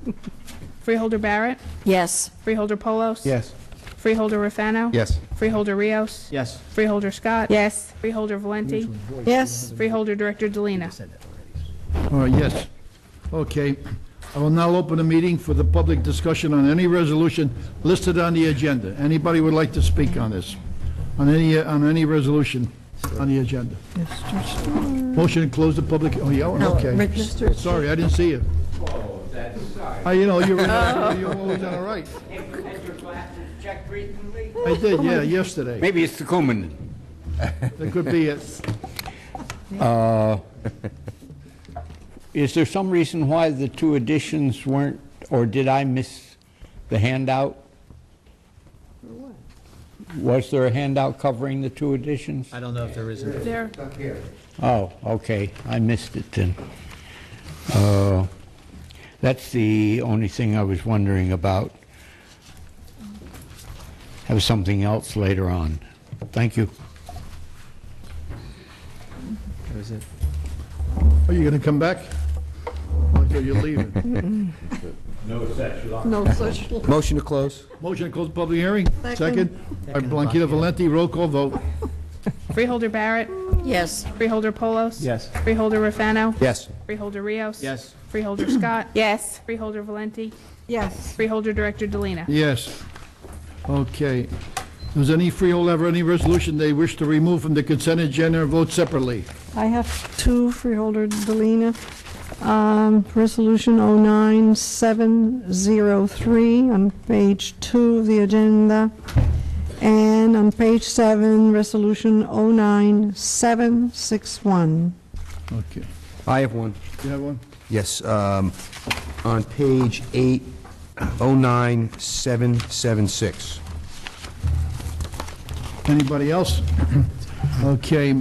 Freeholder Barrett, Yes. Freeholder Polos, Yes. Freeholder Rufano, Yes. Freeholder Rios, Yes. Freeholder Scott, Yes. Freeholder Valenti, Yes. Freeholder Director Delina. All right, yes. Okay. I will now open the meeting for the public discussion on any resolution listed on the agenda. Anybody would like to speak on this? On any resolution on the agenda? Motion to close the public, oh, yeah, okay. Sorry, I didn't see you. You know, you're always on the right. I did, yeah, yesterday. Maybe it's the Kuhlman. That could be it. Is there some reason why the two additions weren't, or did I miss the handout? Was there a handout covering the two additions? I don't know if there is. There. Oh, okay, I missed it then. That's the only thing I was wondering about. Have something else later on. Thank you. Are you going to come back? Oh, I thought you're leaving. No such luck. No such. Motion to close? Motion to close the public hearing? Second. By Blanquita Valenti, roll call vote. Freeholder Barrett. Yes. Freeholder Polos. Yes. Freeholder Rafano. Yes. Freeholder Rios. Yes. Freeholder Scott. Yes. Freeholder Valenti. Yes. Freeholder Director Delina. Yes. Okay. Does any freeholder have any resolution they wish to remove from the consent agenda or vote separately? I have two, Freeholder Delina. Resolution 09703 on page 2 of the agenda. And on page 7, Resolution 09761. Okay. I have one. You have one? Yes, on page 8, 09776. Anybody else? Okay.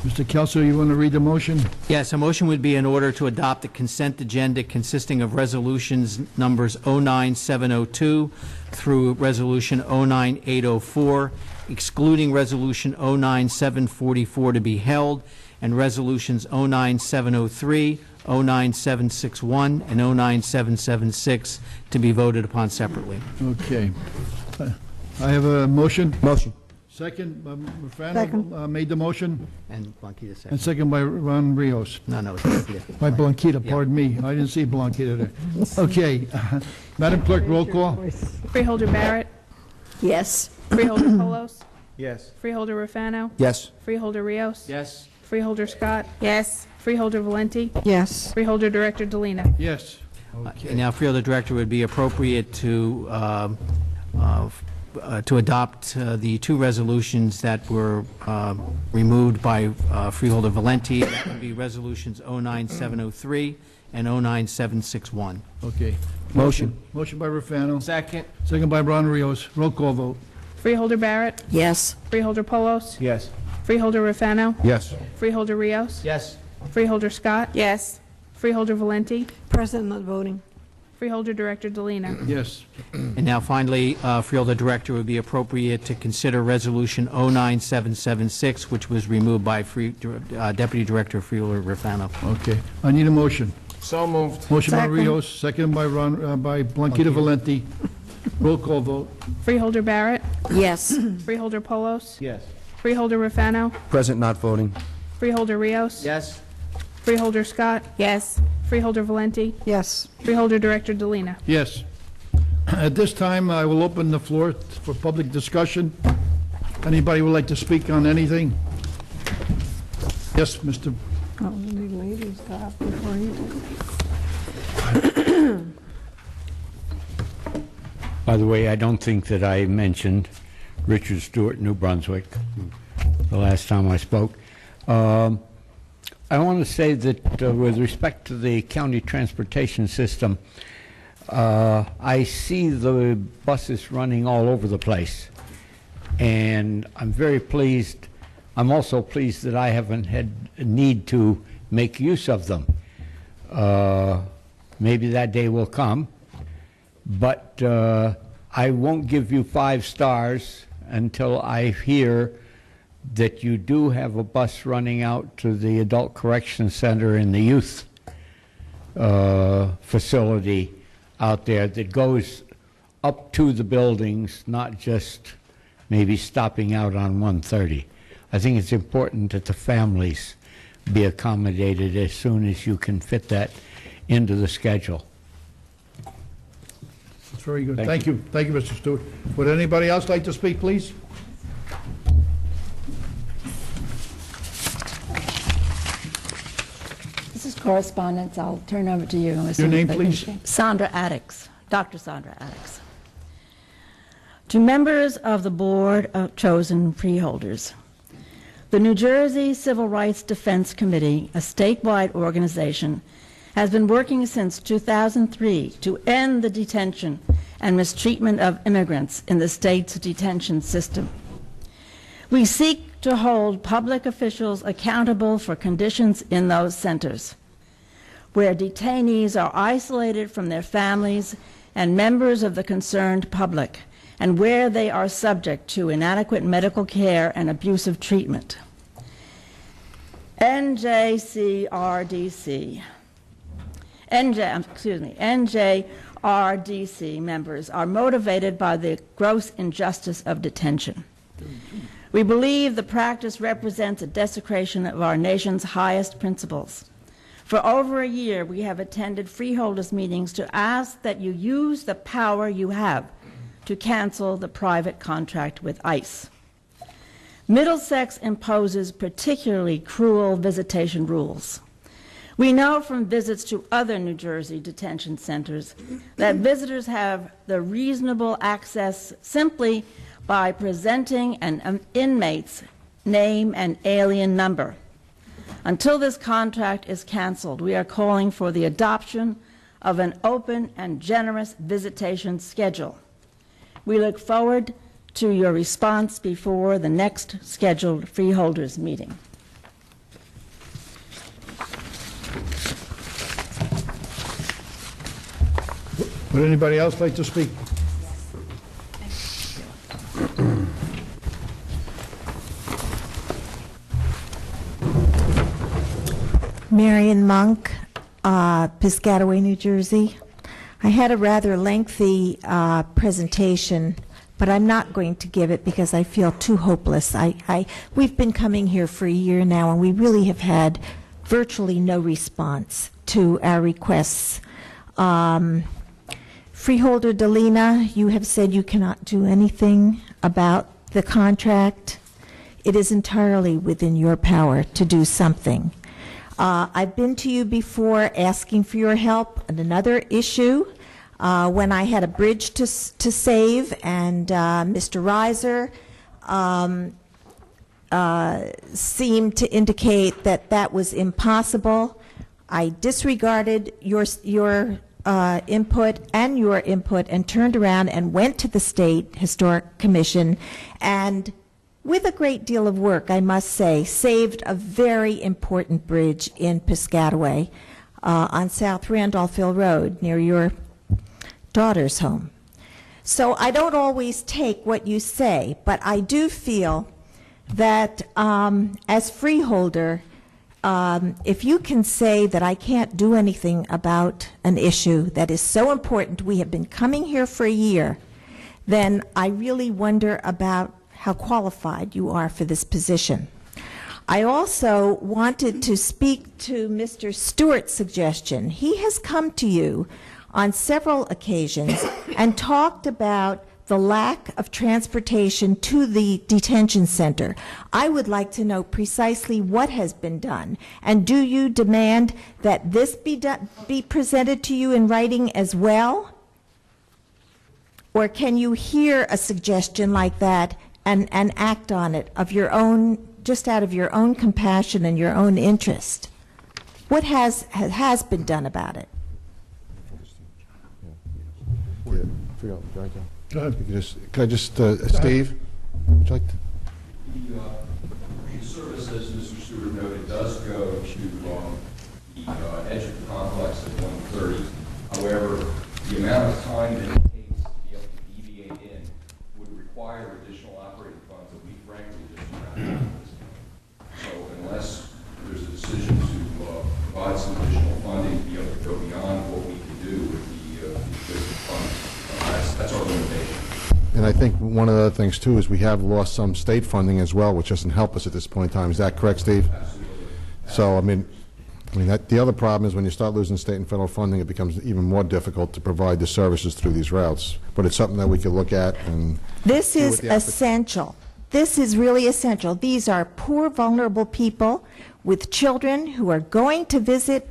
Mr. Kelso, you want to read the motion? Yes, a motion would be in order to adopt the consent agenda consisting of resolutions numbers 09702 through resolution 09804, excluding resolution 09744 to be held, and resolutions 09703, 09761, and 09776 to be voted upon separately. Okay. I have a motion. Motion. Second, Rafano Second. made the motion, And Blanquita and second. second by Ron Rios. No, it's yeah. By Blanquita, pardon me. I didn't see Blanquita there. Okay. Madam Clerk, roll call. Freeholder Barrett. Yes. Freeholder Polos. Yes. Freeholder Rafano. Yes. Freeholder Rios. Yes. Freeholder Scott. Yes. Freeholder Valenti. Yes. Freeholder Director Delina. Yes. And now, Freeholder Director, would be appropriate to adopt the two resolutions that were removed by Freeholder Valenti. That would be resolutions 09703 and 09761. Okay. Motion. Motion by Rafano. Second. Second by Ron Rios. Roll call vote. Freeholder Barrett. Yes. Freeholder Polos. Yes. Freeholder Rafano. Yes. Freeholder Rios. Yes. Freeholder Scott. Yes. Freeholder Valenti. Present, not voting. Freeholder Director Delina. Yes. And now, finally, Freeholder Director, would be appropriate to consider Resolution 09776, which was removed by Deputy Director Freeholder Rafano. Okay. I need a motion. So moved. Motion by Second. Rios, second by by Blanquita Valenti. Roll call vote. Freeholder Barrett. Yes. Freeholder Polos. Yes. Freeholder Rafano. Present, not voting. Freeholder Rios. Yes. Freeholder Scott. Yes. Freeholder Valenti. Yes. Freeholder Director Delina. Yes. At this time, I will open the floor for public discussion. Anybody would like to speak on anything? Yes, Mr. Oh, the ladies got up before he did. By the way, I don't think that I mentioned Richard Stewart, New Brunswick, the last time I spoke. I want to say that with respect to the county transportation system, I see the buses running all over the place, and I'm very pleased. I'm also pleased that I haven't had a need to make use of them. Maybe that day will come, but I won't give you 5 stars until I hear that you do have a bus running out to the Adult Correction Center and the youth facility out there that goes up to the buildings, not just maybe stopping out on 130. I think it's important that the families be accommodated as soon as you can fit that into the schedule. That's very good. Thank you. Thank you, Mr. Stewart. Would anybody else like to speak, please? This is correspondence. I'll turn over to you. Your name, please? Sandra Addix, Dr. Sandra Addix. To members of the Board of Chosen Freeholders, the New Jersey Civil Rights Defense Committee, a statewide organization, has been working since 2003 to end the detention and mistreatment of immigrants in the state's detention system. We seek to hold public officials accountable for conditions in those centers, where detainees are isolated from their families and members of the concerned public, and where they are subject to inadequate medical care and abusive treatment. NJRDC members are motivated by the gross injustice of detention. We believe the practice represents a desecration of our nation's highest principles. For over a year, we have attended Freeholders meetings to ask that you use the power you have to cancel the private contract with ICE. Middlesex imposes particularly cruel visitation rules. We know from visits to other New Jersey detention centers that visitors have the reasonable access simply by presenting an inmate's name and alien number. Until this contract is canceled, we are calling for the adoption of an open and generous visitation schedule. We look forward to your response before the next scheduled Freeholders meeting. Would anybody else like to speak? Marion Monk, Piscataway, New Jersey. I had a rather lengthy presentation, but I'm not going to give it because I feel too hopeless. We've been coming here for a year now, and we really have had virtually no response to our requests. Freeholder Delina, you have said you cannot do anything about the contract. It is entirely within your power to do something. I've been to you before asking for your help on another issue when I had a bridge to save, and Mr. Reiser seemed to indicate that that was impossible. I disregarded your input and your input and turned around and went to the State Historic Commission and, with a great deal of work, I must say, saved a very important bridge in Piscataway on South Randolphville Road near your daughter's home. So I don't always take what you say, but I do feel that as freeholder, if you can say that I can't do anything about an issue that is so important, we have been coming here for a year, then I really wonder about how qualified you are for this position. I also wanted to speak to Mr. Stewart's suggestion. He has come to you on several occasions and talked about the lack of transportation to the detention center. I would like to know precisely what has been done, and do you demand that this be presented to you in writing as well? Or can you hear a suggestion like that and act on it of your own, just out of your own compassion and your own interest? What has been done about it? Go ahead. Could I just, Steve? Would you like to? The service, as Mr. Stewart noted, does go to the edge of the complex at 1:30. However, the amount of time that it takes to be able to deviate in would require additional operating funds that we frankly just do not have at this point. So unless there's a decision to provide some additional funding to be able to go beyond what we can do with the existing funds, that's our limitation. And I think one of the other things, too, is we have lost some state funding as well, which doesn't help us at this point in time. Is that correct, Steve? Absolutely. So, I mean, the other problem is when you start losing state and federal funding, it becomes even more difficult to provide the services through these routes. But it's something that we could look at and... This is essential. This is really essential. These are poor, vulnerable people with children who are going to visit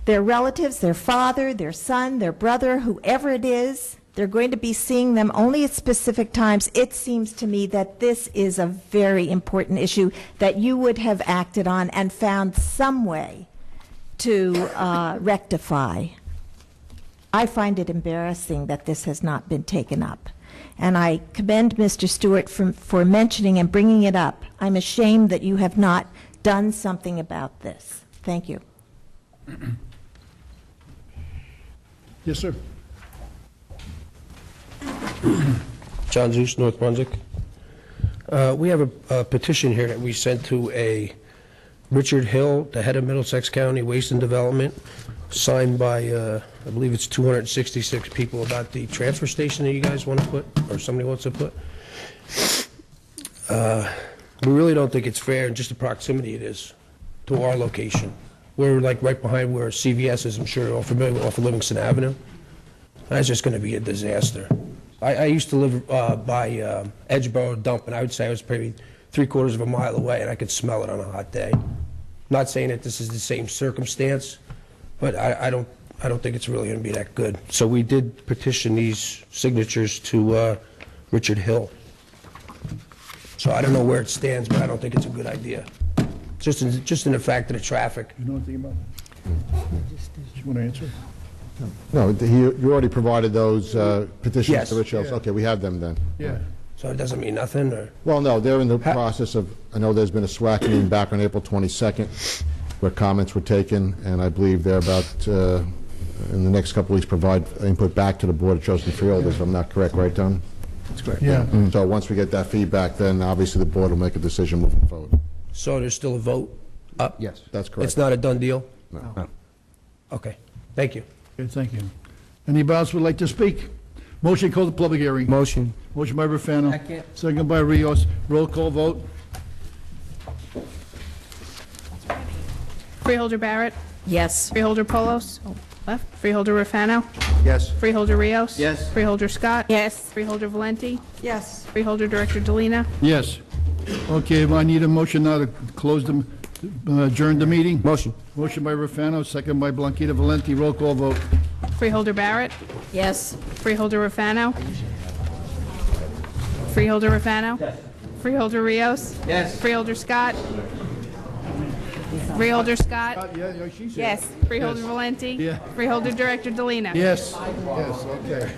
their relatives, their father, their son, their brother, whoever it is. They're going to be seeing them only at specific times. It seems to me that this is a very important issue that you would have acted on and found some way to rectify. I find it embarrassing that this has not been taken up. And I commend Mr. Stewart for mentioning and bringing it up. I'm ashamed that you have not done something about this. Thank you. Yes, sir. John Zeus, North Brunswick. We have a petition here that we sent to a Richard Hill, the head of Middlesex County Waste and Development, signed by, I believe it's 266 people, about the transfer station that you guys want to put, or somebody wants to put. We really don't think it's fair, and just the proximity it is to our location. We're like right behind where CVS is, I'm sure you're all familiar with, off of Livingston Avenue. That's just going to be a disaster. I used to live by Edgeboro Dump, and I would say I was probably 3/4 of a mile away, and I could smell it on a hot day. Not saying that this is the same circumstance, but I don't think it's really going to be that good. So we did petition these signatures to Richard Hill. So I don't know where it stands, but I don't think it's a good idea. Just in the fact of the traffic. You know anything about it? You want to answer? No, you already provided those petitions Yes. to Rich Hill. Yeah. Okay, we have them then. Yeah. So it doesn't mean nothing, or? Well, no, they're in the process of, I know there's been a SWAC meeting back on April 22nd where comments were taken, and I believe they're about, in the next couple of weeks, provide input back to the Board of Chosen Freeholders, if I'm not correct, right, Don? That's correct. Yeah. So once we get that feedback, then obviously the board will make a decision moving forward. So there's still a vote up? Yes. That's correct. It's not a done deal? No. Okay, thank you. Okay, thank you. Anybody else would like to speak? Motion to close the public hearing. Motion. Motion by Rufano. Second. Second by Rios. Roll call vote. Freeholder Barrett. Yes. Freeholder Polos. Left. Freeholder Rufano. Yes. Freeholder Rios. Yes. Freeholder Scott. Yes. Freeholder Valenti. Yes. Freeholder Director Delina. Yes. Okay, I need a motion now to close the, adjourn the meeting. Motion. Motion by Rufano, second by Blanquita Valenti. Roll call vote. Freeholder Barrett. Yes. Freeholder Rufano. Freeholder Rufano. Freeholder Rios. Yes. Freeholder Scott. Freeholder Scott. Yeah, she said. Yes. Freeholder Valenti. Yeah. Freeholder Director Delina. Yes, yes, okay.